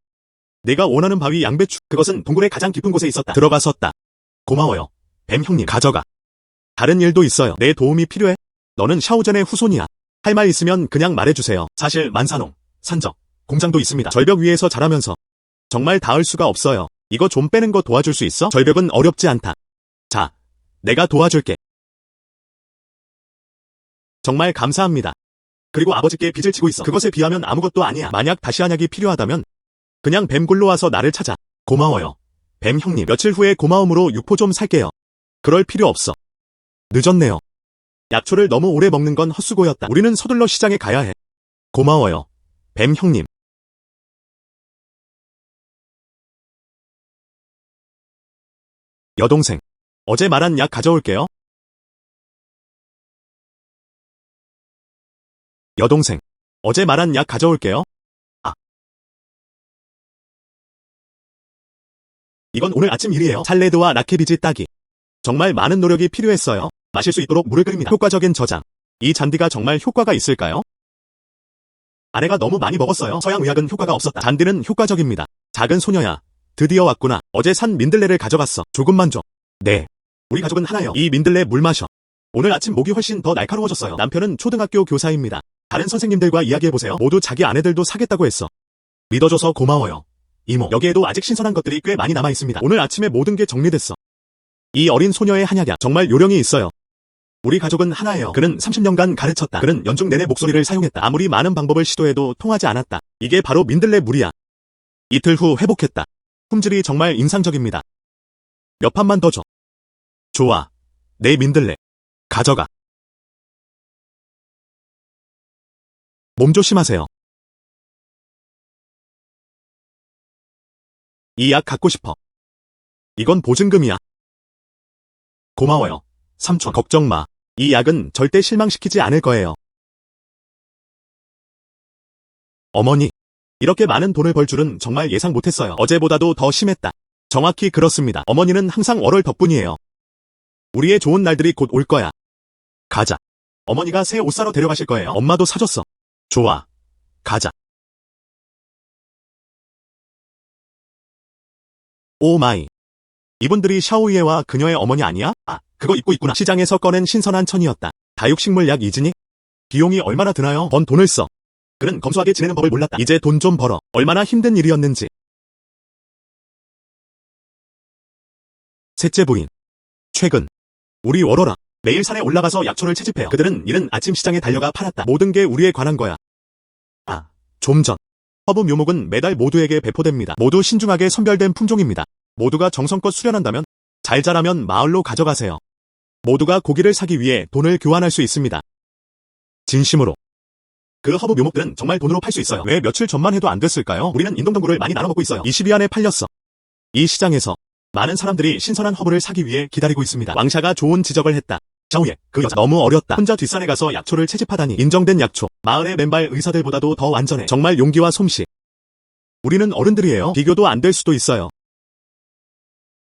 내가 원하는 바위 양배추, 그것은 동굴의 가장 깊은 곳에 있었다. 들어가서 따. 고마워요. 뱀 형님, 가져가. 다른 일도 있어요. 내 도움이 필요해? 너는 샤오젠의 후손이야. 할 말 있으면 그냥 말해주세요. 사실 만사농, 산적, 공장도 있습니다. 절벽 위에서 자라면서 정말 닿을 수가 없어요. 이거 좀 빼는 거 도와줄 수 있어? 절벽은 어렵지 않다. 자, 내가 도와줄게. 정말 감사합니다. 그리고 아버지께 빚을 지고 있어. 그것에 비하면 아무것도 아니야. 만약 다시 한약이 필요하다면 그냥 뱀굴로 와서 나를 찾아. 고마워요. 뱀 형님. 며칠 후에 고마움으로 육포 좀 살게요. 그럴 필요 없어. 늦었네요. 약초를 너무 오래 먹는 건 헛수고였다. 우리는 서둘러 시장에 가야 해. 고마워요. 뱀 형님. 여동생. 어제 말한 약 가져올게요. 여동생. 어제 말한 약 가져올게요. 이건 오늘 아침 일이에요. 찰레드와 라케비지 따기. 정말 많은 노력이 필요했어요. 마실 수 있도록 물을 끓입니다. 효과적인 저장. 이 잔디가 정말 효과가 있을까요? 아내가 너무 많이 먹었어요. 서양 의학은 효과가 없었다. 잔디는 효과적입니다. 작은 소녀야. 드디어 왔구나. 어제 산 민들레를 가져갔어. 조금만 줘. 네. 우리 가족은 하나요. 이 민들레 물 마셔. 오늘 아침 목이 훨씬 더 날카로워졌어요. 남편은 초등학교 교사입니다. 다른 선생님들과 이야기해보세요. 모두 자기 아내들도 사겠다고 했어. 믿어줘서 고마워요. 이모, 여기에도 아직 신선한 것들이 꽤 많이 남아있습니다. 오늘 아침에 모든 게 정리됐어. 이 어린 소녀의 한약약 정말 요령이 있어요. 우리 가족은 하나예요. 그는 30년간 가르쳤다. 그는 연중 내내 목소리를 사용했다. 아무리 많은 방법을 시도해도 통하지 않았다. 이게 바로 민들레 물이야. 이틀 후 회복했다. 품질이 정말 인상적입니다. 몇 판만 더 줘. 좋아. 내 민들레. 가져가. 몸 조심하세요. 이 약 갖고 싶어. 이건 보증금이야. 고마워요. 삼촌, 걱정 마. 이 약은 절대 실망시키지 않을 거예요. 어머니, 이렇게 많은 돈을 벌 줄은 정말 예상 못했어요. 어제보다도 더 심했다. 정확히 그렇습니다. 어머니는 항상 월월 덕분이에요. 우리의 좋은 날들이 곧 올 거야. 가자. 어머니가 새 옷 사러 데려가실 거예요. 엄마도 사줬어. 좋아. 가자. 오 마이. 이분들이 샤오이에와 그녀의 어머니 아니야? 그거 입고 있구나. 시장에서 꺼낸 신선한 천이었다. 다육식물 약 이즈니? 비용이 얼마나 드나요? 번 돈을 써. 그는 검소하게 지내는 법을 몰랐다. 이제 돈 좀 벌어. 얼마나 힘든 일이었는지. 셋째 부인. 최근. 우리 워러라. 매일 산에 올라가서 약초를 채집해요. 그들은 이른 아침 시장에 달려가 팔았다. 모든 게 우리에 관한 거야. 좀 전. 허브 묘목은 매달 모두에게 배포됩니다. 모두 신중하게 선별된 품종입니다. 모두가 정성껏 수련한다면, 잘 자라면 마을로 가져가세요. 모두가 고기를 사기 위해 돈을 교환할 수 있습니다. 진심으로. 그 허브 묘목들은 정말 돈으로 팔 수 있어요. 왜 며칠 전만 해도 안 됐을까요? 우리는 인동덩굴을 많이 나눠 먹고 있어요. 20위 안에 팔렸어. 이 시장에서 많은 사람들이 신선한 허브를 사기 위해 기다리고 있습니다. 왕샤가 좋은 지적을 했다. 샤오예, 그 여자 너무 어렸다. 혼자 뒷산에 가서 약초를 채집하다니. 인정된 약초. 마을의 맨발 의사들보다도 더 완전해. 정말 용기와 솜씨. 우리는 어른들이에요. 비교도 안 될 수도 있어요.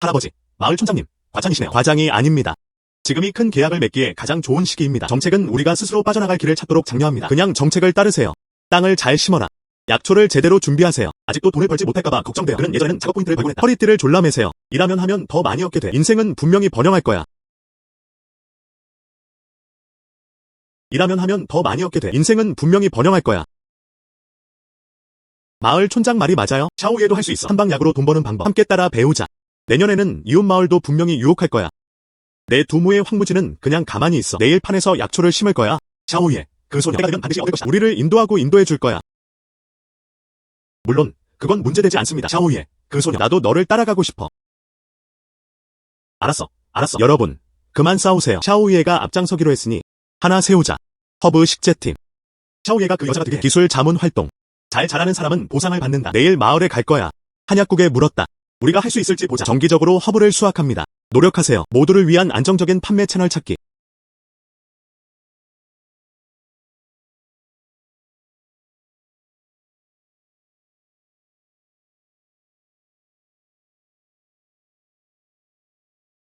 할아버지, 마을 촌장님, 과장이시네요. 과장이 아닙니다. 지금이 큰 계약을 맺기에 가장 좋은 시기입니다. 정책은 우리가 스스로 빠져나갈 길을 찾도록 장려합니다. 그냥 정책을 따르세요. 땅을 잘 심어라. 약초를 제대로 준비하세요. 아직도 돈을 벌지 못할까봐 걱정돼요. 그는 예전에는 작업 포인트를 발견했다. 허리띠를 졸라매세요. 일하면 하면 더 많이 얻게 돼. 인생은 분명히 번영할 거야. 일하면 하면 더 많이 얻게 돼. 인생은 분명히 번영할 거야. 마을 촌장 말이 맞아요. 샤오예도 할 수 있어. 한방약으로 돈 버는 방법. 함께 따라 배우자. 내년에는 이웃 마을도 분명히 유혹할 거야. 내 두무의 황무지는 그냥 가만히 있어. 내일 판에서 약초를 심을 거야. 샤오예, 그 소녀 때가 되면 반드시 얻을 것이다. 우리를 인도하고 인도해 줄 거야. 물론 그건 문제되지 않습니다. 샤오예, 그 소녀 나도 너를 따라가고 싶어. 알았어. 여러분, 그만 싸우세요. 샤오예가 앞장서기로 했으니 하나 세우자. 허브 식재팀. 샤오예가 그 여자가 되게 기술 자문 활동. 잘 잘하는 사람은 보상을 받는다. 내일 마을에 갈 거야. 한약국에 물었다. 우리가 할 수 있을지 보자. 정기적으로 허브를 수확합니다. 노력하세요. 모두를 위한 안정적인 판매 채널 찾기.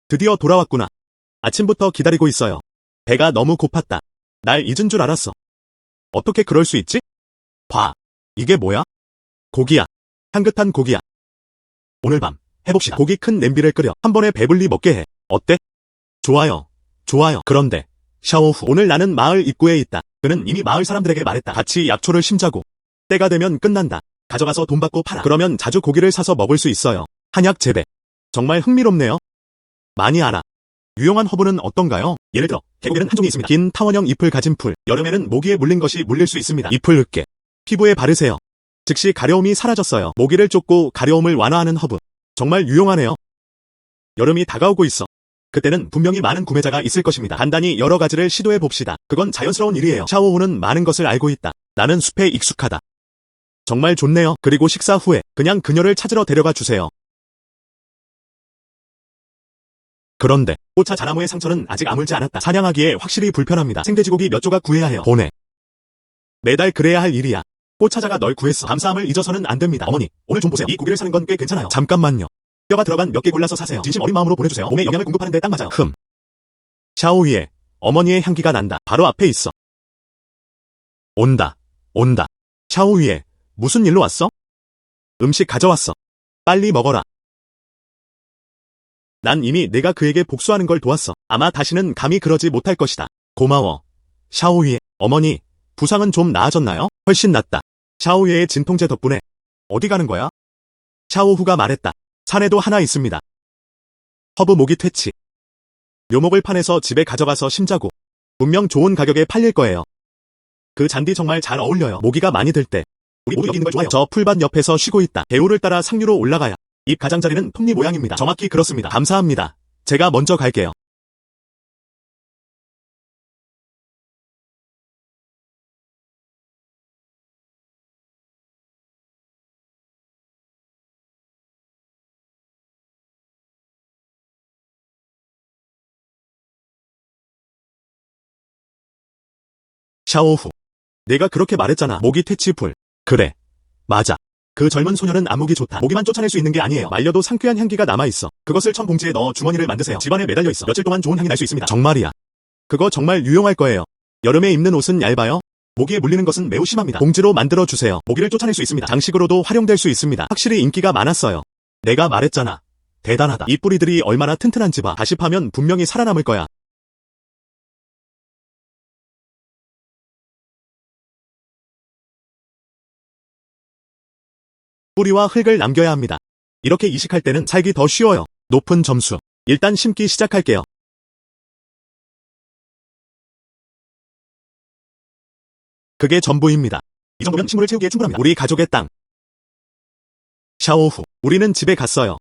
드디어 돌아왔구나. 아침부터 기다리고 있어요. 배가 너무 고팠다. 날 잊은 줄 알았어. 어떻게 그럴 수 있지? 봐. 이게 뭐야? 고기야. 향긋한 고기야. 오늘 밤 해봅시다. 고기 큰 냄비를 끓여 한 번에 배불리 먹게 해. 어때? 좋아요. 그런데 샤워 후 오늘 나는 마을 입구에 있다. 그는 이미 마을 사람들에게 말했다. 같이 약초를 심자고. 때가 되면 끝난다. 가져가서 돈 받고 팔아. 그러면 자주 고기를 사서 먹을 수 있어요. 한약 재배. 정말 흥미롭네요. 많이 알아. 유용한 허브는 어떤가요? 예를 들어 개고기는 한 종이 있습니다. 긴 타원형 잎을 가진 풀. 여름에는 모기에 물린 것이 물릴 수 있습니다. 잎을 으깨 피부에 바르세요. 즉시 가려움이 사라졌어요. 모기를 쫓고 가려움을 완화하는 허브. 정말 유용하네요. 여름이 다가오고 있어. 그때는 분명히 많은 구매자가 있을 것입니다. 간단히 여러 가지를 시도해 봅시다. 그건 자연스러운 일이에요. 샤오후는 많은 것을 알고 있다. 나는 숲에 익숙하다. 정말 좋네요. 그리고 식사 후에 그냥 그녀를 찾으러 데려가 주세요. 그런데 꽃차 자나무의 상처는 아직 아물지 않았다. 사냥하기에 확실히 불편합니다. 생돼지고기 몇 조각 구해야 해요. 보내. 매달 그래야 할 일이야. 꽃차자가 널 구했어. 감사함을 잊어서는 안 됩니다. 어머니, 오늘 좀 보세요. 이 고기를 사는 건 꽤 괜찮아요. 잠깐만요. 뼈가 들어간 몇 개 골라서 사세요. 진심 어린 마음으로 보내주세요. 몸에 영양을 공급하는데 딱 맞아요. 샤오위에 어머니의 향기가 난다. 바로 앞에 있어. 온다. 샤오위에 무슨 일로 왔어? 음식 가져왔어. 빨리 먹어라. 난 이미 내가 그에게 복수하는 걸 도왔어. 아마 다시는 감히 그러지 못할 것이다. 고마워. 샤오위에 어머니, 부상은 좀 나아졌나요? 훨씬 낫다. 샤오위의 진통제 덕분에. 어디 가는 거야? 샤오후가 말했다. 산에도 하나 있습니다. 허브 모기 퇴치. 묘목을 파내서 집에 가져가서 심자고. 분명 좋은 가격에 팔릴 거예요. 그 잔디 정말 잘 어울려요. 모기가 많이 들 때. 우리 모두 여기 있는 걸 좋아해요. 저 풀밭 옆에서 쉬고 있다. 배우를 따라 상류로 올라가야. 잎 가장자리는 톱니 모양입니다. 정확히 그렇습니다. 감사합니다. 제가 먼저 갈게요. 샤오후. 내가 그렇게 말했잖아. 모기 퇴치풀. 그래. 맞아. 그 젊은 소녀는 안목이 좋다. 모기만 쫓아낼 수 있는 게 아니에요. 말려도 상쾌한 향기가 남아있어. 그것을 천 봉지에 넣어 주머니를 만드세요. 집안에 매달려 있어. 며칠 동안 좋은 향이 날 수 있습니다. 정말이야. 그거 정말 유용할 거예요. 여름에 입는 옷은 얇아요. 모기에 물리는 것은 매우 심합니다. 봉지로 만들어 주세요. 모기를 쫓아낼 수 있습니다. 장식으로도 활용될 수 있습니다. 확실히 인기가 많았어요. 내가 말했잖아. 대단하다. 이 뿌리들이 얼마나 튼튼한지 봐. 다시 파면 분명히 살아남을 거야. 뿌리와 흙을 남겨야 합니다. 이렇게 이식할 때는 살기 더 쉬워요. 높은 점수. 일단 심기 시작할게요. 그게 전부입니다. 이 정도면 식물을 채우기에 충분합니다. 우리 가족의 땅. 샤오 후, 우리는 집에 갔어요.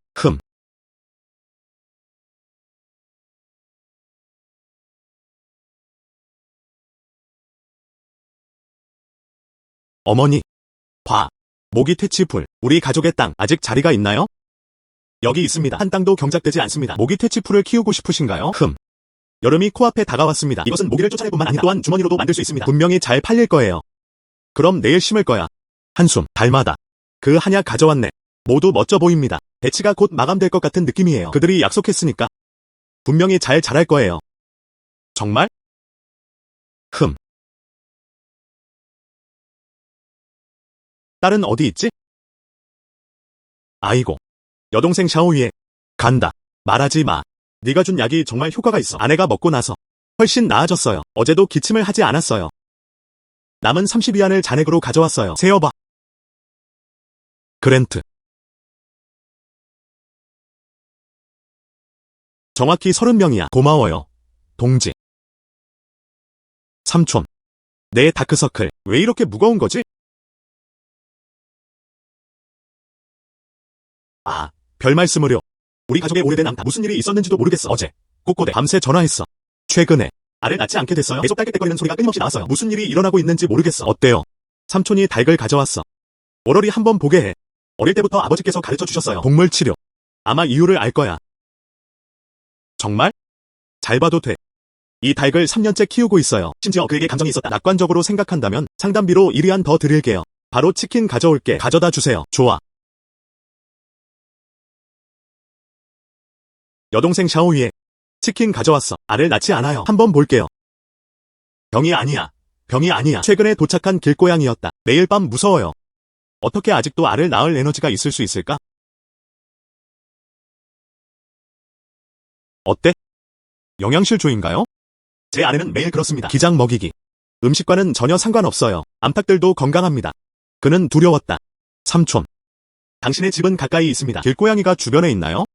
어머니. 봐. 모기 퇴치풀. 우리 가족의 땅 아직 자리가 있나요? 여기 있습니다. 한 땅도 경작되지 않습니다. 모기 퇴치풀을 키우고 싶으신가요? 여름이 코앞에 다가왔습니다. 이것은 모기를 쫓아낼 뿐만 아니라 또한 주머니로도 만들 수 있습니다. 분명히 잘 팔릴 거예요. 그럼 내일 심을 거야. 한숨. 달마다. 그 한약 가져왔네. 모두 멋져 보입니다. 배치가 곧 마감될 것 같은 느낌이에요. 그들이 약속했으니까. 분명히 잘 자랄 거예요. 정말? 딸은 어디 있지? 아이고. 여동생 샤오위에. 간다. 말하지 마. 네가 준 약이 정말 효과가 있어. 아내가 먹고 나서 훨씬 나아졌어요. 어제도 기침을 하지 않았어요. 남은 30위안을 잔액으로 가져왔어요. 세어봐. 그랜트. 정확히 30명이야. 고마워요. 동지. 삼촌. 내 다크서클. 왜 이렇게 무거운 거지? 아, 별 말씀을요. 우리 가족의 오래된 암타. 무슨 일이 있었는지도 모르겠어. 어제 꼬꼬대 밤새 전화했어. 최근에 알을 낳지 않게 됐어요. 계속 딸깍딸거리는 소리가 끊임없이 나왔어요. 무슨 일이 일어나고 있는지 모르겠어. 어때요? 삼촌이 닭을 가져왔어. 월월이 한번 보게 해. 어릴 때부터 아버지께서 가르쳐 주셨어요. 동물 치료. 아마 이유를 알 거야. 정말? 잘 봐도 돼. 이 닭을 3년째 키우고 있어요. 심지어 그에게 감정이 있었다. 낙관적으로 생각한다면 상담비로 1위안 더 드릴게요. 바로 치킨 가져올게. 가져다 주세요. 좋아. 여동생 샤오위에. 치킨 가져왔어. 알을 낳지 않아요. 한번 볼게요. 병이 아니야. 병이 아니야. 최근에 도착한 길고양이였다. 매일 밤 무서워요. 어떻게 아직도 알을 낳을 에너지가 있을 수 있을까? 어때? 영양실 조인가요? 제 아내는 매일 그렇습니다. 기장 먹이기. 음식과는 전혀 상관없어요. 암탉들도 건강합니다. 그는 두려웠다. 삼촌. 당신의 집은 가까이 있습니다. 길고양이가 주변에 있나요?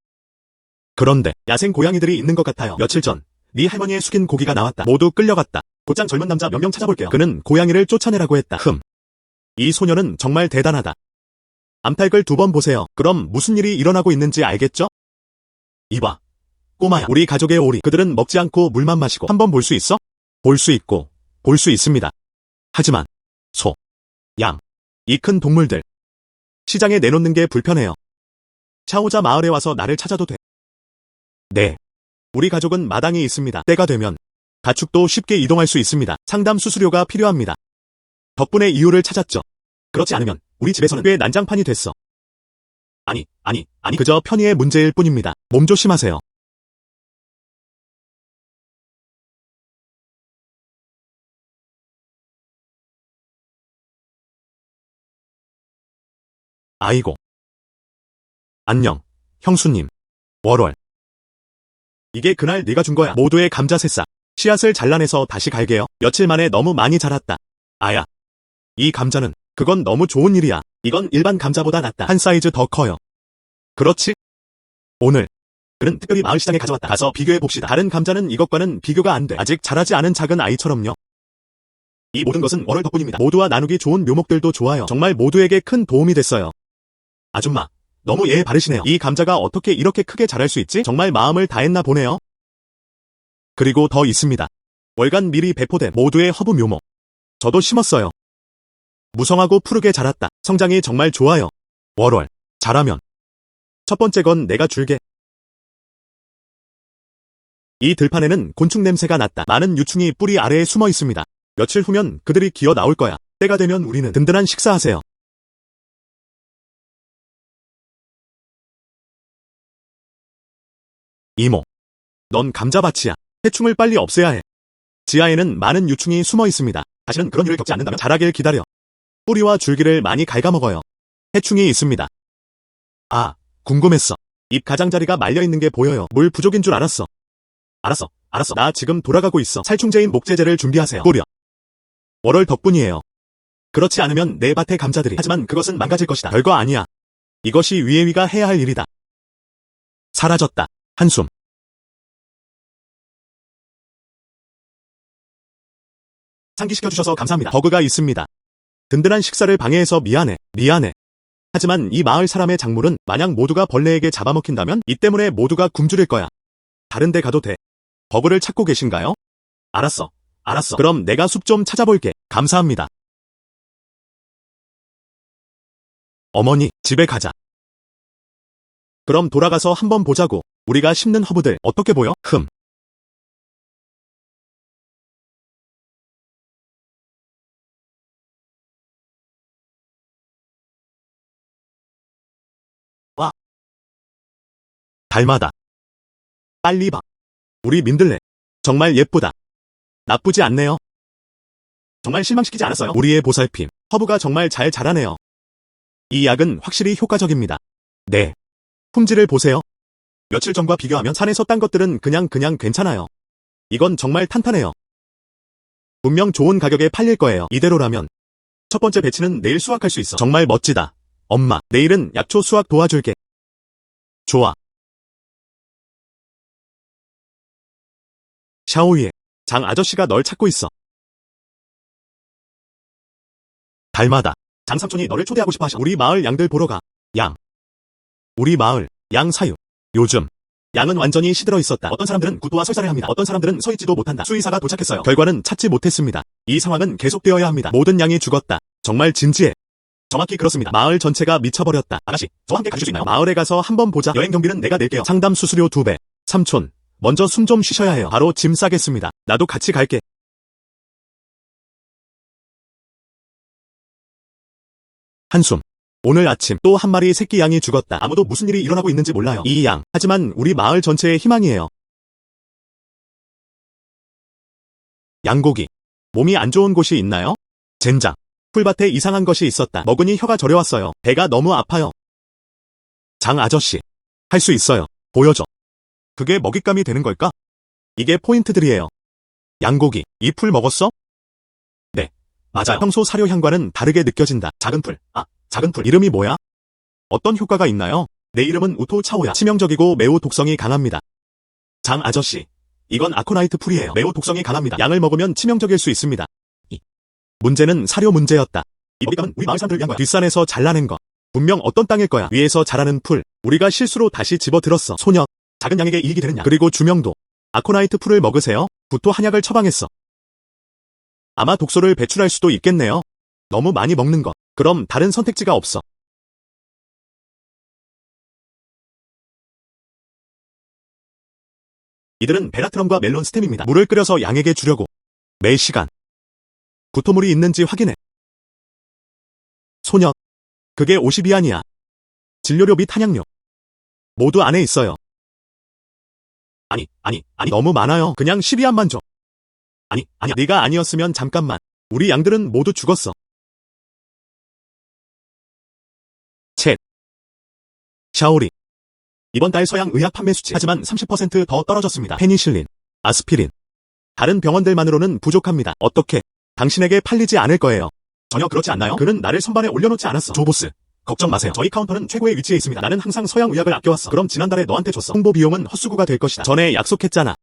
그런데 야생 고양이들이 있는 것 같아요. 며칠 전 네 할머니의 숙인 고기가 나왔다. 모두 끌려갔다. 곧장 젊은 남자 몇 명 찾아볼게요. 그는 고양이를 쫓아내라고 했다. 이 소녀는 정말 대단하다. 암탉을 2번 보세요. 그럼 무슨 일이 일어나고 있는지 알겠죠? 이봐. 꼬마야. 우리 가족의 오리. 그들은 먹지 않고 물만 마시고. 한번 볼 수 있어? 볼 수 있고 볼 수 있습니다. 하지만 소, 양, 이 큰 동물들 시장에 내놓는 게 불편해요. 샤오자 마을에 와서 나를 찾아도 돼. 네. 우리 가족은 마당이 있습니다. 때가 되면 가축도 쉽게 이동할 수 있습니다. 상담 수수료가 필요합니다. 덕분에 이유를 찾았죠. 그렇지 않으면 우리 집에서는 꽤 난장판이 됐어. 아니, 그저 편의의 문제일 뿐입니다. 몸 조심하세요. 아이고. 안녕, 형수님. 월월. 이게 그날 네가 준 거야. 모두의 감자 새싹. 씨앗을 잘라내서 다시 갈게요. 며칠 만에 너무 많이 자랐다. 아야. 이 감자는 그건 너무 좋은 일이야. 이건 일반 감자보다 낫다. 한 사이즈 더 커요. 그렇지? 오늘 그는 특별히 마을 시장에 가져왔다. 가서 비교해 봅시다. 다른 감자는 이것과는 비교가 안 돼. 아직 자라지 않은 작은 아이처럼요. 이 모든 것은 월월 덕분입니다. 모두와 나누기 좋은 묘목들도 좋아요. 정말 모두에게 큰 도움이 됐어요. 아줌마. 너무 예의 바르시네요. 이 감자가 어떻게 이렇게 크게 자랄 수 있지? 정말 마음을 다했나 보네요. 그리고 더 있습니다. 월간 미리 배포된 모두의 허브 묘목. 저도 심었어요. 무성하고 푸르게 자랐다. 성장이 정말 좋아요. 월월. 잘하면. 첫 번째 건 내가 줄게. 이 들판에는 곤충 냄새가 났다. 많은 유충이 뿌리 아래에 숨어 있습니다. 며칠 후면 그들이 기어 나올 거야. 때가 되면 우리는 든든한 식사하세요. 이모. 넌 감자밭이야. 해충을 빨리 없애야 해. 지하에는 많은 유충이 숨어 있습니다. 다시는 그런 일을 겪지 않는다면 자라길 기다려. 뿌리와 줄기를 많이 갉아먹어요. 해충이 있습니다. 아, 궁금했어. 잎 가장자리가 말려있는 게 보여요. 물 부족인 줄 알았어. 알았어. 나 지금 돌아가고 있어. 살충제인 목재제를 준비하세요. 뿌려. 월월 덕분이에요. 그렇지 않으면 내 밭의 감자들이. 하지만 그것은 망가질 것이다. 별거 아니야. 이것이 위에위가 해야 할 일이다. 사라졌다. 한숨. 상기시켜주셔서 감사합니다. 버그가 있습니다. 든든한 식사를 방해해서 미안해. 하지만 이 마을 사람의 작물은 만약 모두가 벌레에게 잡아먹힌다면 이 때문에 모두가 굶주릴 거야. 다른 데 가도 돼. 버그를 찾고 계신가요? 알았어. 그럼 내가 숲 좀 찾아볼게. 감사합니다. 어머니, 집에 가자. 그럼 돌아가서 한번 보자고. 우리가 심는 허브들 어떻게 보여? 와. 닮아다. 빨리 봐. 우리 민들레. 정말 예쁘다. 나쁘지 않네요. 정말 실망시키지 않았어요? 우리의 보살핌. 허브가 정말 잘 자라네요. 이 약은 확실히 효과적입니다. 네. 품질을 보세요. 며칠 전과 비교하면 산에서 딴 것들은 그냥 괜찮아요. 이건 정말 탄탄해요. 분명 좋은 가격에 팔릴 거예요. 이대로라면 첫 번째 배치는 내일 수확할 수 있어. 정말 멋지다. 엄마, 내일은 약초 수확 도와줄게. 좋아. 샤오이에, 장 아저씨가 널 찾고 있어. 닮아다. 장 삼촌이 너를 초대하고 싶어 하셔. 우리 마을 양들 보러 가. 양. 우리 마을, 양 사육. 요즘, 양은 완전히 시들어 있었다. 어떤 사람들은 구토와 설사를 합니다. 어떤 사람들은 서 있지도 못한다. 수의사가 도착했어요. 결과는 찾지 못했습니다. 이 상황은 계속되어야 합니다. 모든 양이 죽었다. 정말 진지해. 정확히 그렇습니다. 마을 전체가 미쳐버렸다. 아가씨, 저와 함께 가실 수 있나요? 마을에 가서 한번 보자. 여행 경비는 내가 낼게요. 상담 수수료 2배. 삼촌, 먼저 숨 좀 쉬셔야 해요. 바로 짐 싸겠습니다. 나도 같이 갈게. 한숨. 오늘 아침 또 한 마리 새끼 양이 죽었다. 아무도 무슨 일이 일어나고 있는지 몰라요. 이 양. 하지만 우리 마을 전체의 희망이에요. 양고기. 몸이 안 좋은 곳이 있나요? 젠장. 풀밭에 이상한 것이 있었다. 먹으니 혀가 저려왔어요. 배가 너무 아파요. 장 아저씨. 할 수 있어요. 보여줘. 그게 먹잇감이 되는 걸까? 이게 포인트들이에요. 양고기. 이 풀 먹었어? 네. 맞아요. 평소 사료 향과는 다르게 느껴진다. 작은 풀. 작은 풀. 이름이 뭐야? 어떤 효과가 있나요? 내 이름은 우토 차오야. 치명적이고 매우 독성이 강합니다. 장 아저씨. 이건 아코나이트 풀이에요. 매우 독성이 강합니다. 양을 먹으면 치명적일 수 있습니다. 문제는 사료 문제였다. 이 먹잇감은 우리 마을 사람들을 위한 거야. 뒷산에서 잘라낸 거. 분명 어떤 땅일 거야. 위에서 자라는 풀. 우리가 실수로 다시 집어들었어. 소녀. 작은 양에게 이익이 되는 양. 그리고 주명도. 아코나이트 풀을 먹으세요? 구토 한약을 처방했어. 아마 독소를 배출할 수도 있겠네요. 너무 많이 먹는 것. 그럼 다른 선택지가 없어. 이들은 베라트럼과 멜론 스템입니다. 물을 끓여서 양에게 주려고. 매 시간. 구토물이 있는지 확인해. 소녀. 그게 50위안이야. 진료료 및 한약료. 모두 안에 있어요. 아니, 너무 많아요. 그냥 12위안만 줘. 아니야. 네가 아니었으면 잠깐만. 우리 양들은 모두 죽었어. 챗. 샤오리. 이번 달 서양 의학 판매 수치 하지만 30% 더 떨어졌습니다. 페니실린, 아스피린. 다른 병원들만으로는 부족합니다. 어떻게? 당신에게 팔리지 않을 거예요. 전혀 그렇지 않나요? 그는 나를 선반에 올려놓지 않았어. 조보스. 걱정 마세요. 저희 카운터는 최고의 위치에 있습니다. 나는 항상 서양 의학을 아껴왔어. 그럼 지난달에 너한테 줬어. 홍보 비용은 헛수고가 될 것이다. 전에 약속했잖아.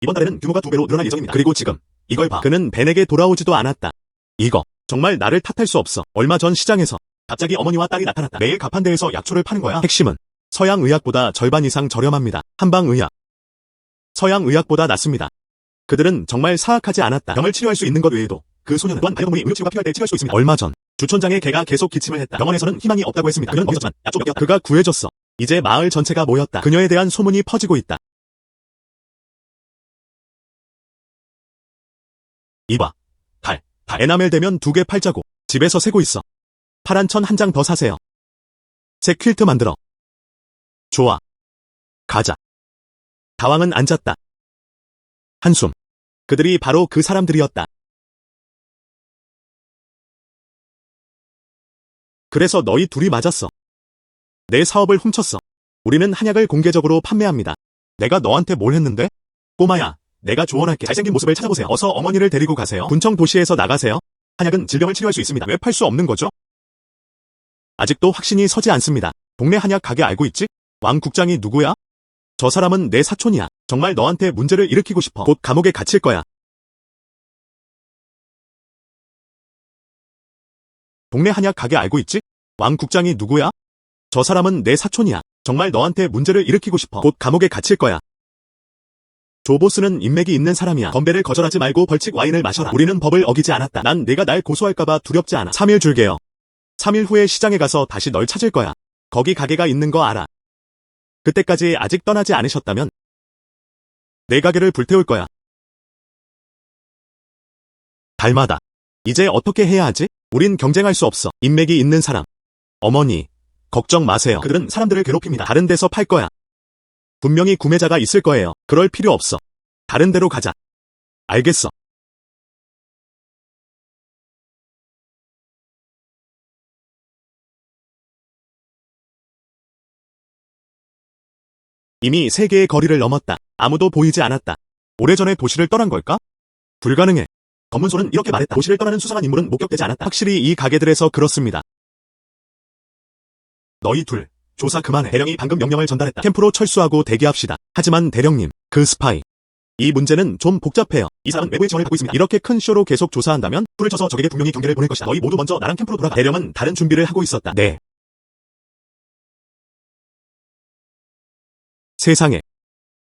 이번 달에는 규모가 2배로 늘어날 예정입니다. 그리고 지금 이걸 봐. 그는 벤에게 돌아오지도 않았다. 이거 정말 나를 탓할 수 없어. 얼마 전 시장에서 갑자기 어머니와 딸이 나타났다. 매일 가판대에서 약초를 파는 거야. 핵심은 서양 의학보다 절반 이상 저렴합니다. 한방 의학. 서양 의학보다 낫습니다. 그들은 정말 사악하지 않았다. 병을 치료할 수 있는 것 외에도 그 소년은 또한 반려동물이 의료치료가 필요할 때 치료할 수 있습니다. 얼마 전 주촌장의 개가 계속 기침을 했다. 병원에서는 희망이 없다고 했습니다. 그는 거기서지만 약초 몇 개. 그가 구해줬어. 이제 마을 전체가 모였다. 그녀에 대한 소문이 퍼지고 있다. 이봐. 달. 에나멜 되면 2개 팔자고. 집에서 세고 있어. 파란 천 한 장 더 사세요. 새 퀼트 만들어. 좋아. 가자. 다왕은 앉았다. 한숨. 그들이 바로 그 사람들이었다. 그래서 너희 둘이 맞았어. 내 사업을 훔쳤어. 우리는 한약을 공개적으로 판매합니다. 내가 너한테 뭘 했는데? 꼬마야, 내가 조언할게. 잘생긴 모습을 찾아보세요. 어서 어머니를 데리고 가세요. 군청 도시에서 나가세요. 한약은 질병을 치료할 수 있습니다. 왜 팔 수 없는 거죠? 아직도 확신이 서지 않습니다. 동네 한약 가게 알고 있지? 왕 국장이 누구야? 저 사람은 내 사촌이야. 정말 너한테 문제를 일으키고 싶어. 곧 감옥에 갇힐 거야. 동네 한약 가게 알고 있지? 왕 국장이 누구야? 저 사람은 내 사촌이야. 정말 너한테 문제를 일으키고 싶어. 곧 감옥에 갇힐 거야. 조보스는 인맥이 있는 사람이야. 건배를 거절하지 말고 벌칙 와인을 마셔라. 우리는 법을 어기지 않았다. 난 네가 날 고소할까봐 두렵지 않아. 3일 줄게요. 3일 후에 시장에 가서 다시 널 찾을 거야. 거기 가게가 있는 거 알아. 그때까지 아직 떠나지 않으셨다면 내 가게를 불태울 거야. 달마다. 이제 어떻게 해야 하지? 우린 경쟁할 수 없어. 인맥이 있는 사람. 어머니, 걱정 마세요. 그들은 사람들을 괴롭힙니다. 다른 데서 팔 거야. 분명히 구매자가 있을 거예요. 그럴 필요 없어. 다른 데로 가자. 알겠어. 이미 세계의 거리를 넘었다. 아무도 보이지 않았다. 오래전에 도시를 떠난 걸까? 불가능해. 검문소는 이렇게 말했다. 도시를 떠나는 수상한 인물은 목격되지 않았다. 확실히 이 가게들에서 그렇습니다. 너희 둘, 조사 그만해. 대령이 방금 명령을 전달했다. 캠프로 철수하고 대기합시다. 하지만 대령님, 그 스파이. 이 문제는 좀 복잡해요. 이 사람은 외부의 지원을 받고 있습니다. 이렇게 큰 쇼로 계속 조사한다면 풀을 쳐서 적에게 분명히 경계를 보낼 것이다. 너희 모두 먼저 나랑 캠프로 돌아가. 대령은 다른 준비를 하고 있었다. 네. 세상에.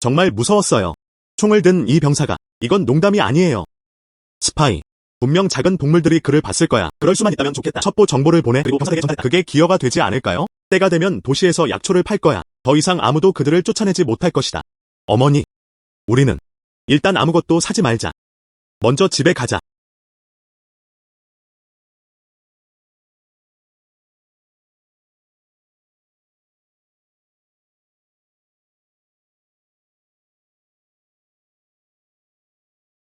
정말 무서웠어요. 총을 든 이 병사가. 이건 농담이 아니에요. 스파이. 분명 작은 동물들이 그를 봤을 거야. 그럴 수만 있다면 좋겠다. 첩보 정보를 보내. 그리고 병사에게 전달했다. 그게 기여가 되지 않을까요? 때가 되면 도시에서 약초를 팔 거야. 더 이상 아무도 그들을 쫓아내지 못할 것이다. 어머니. 우리는 일단 아무것도 사지 말자. 먼저 집에 가자.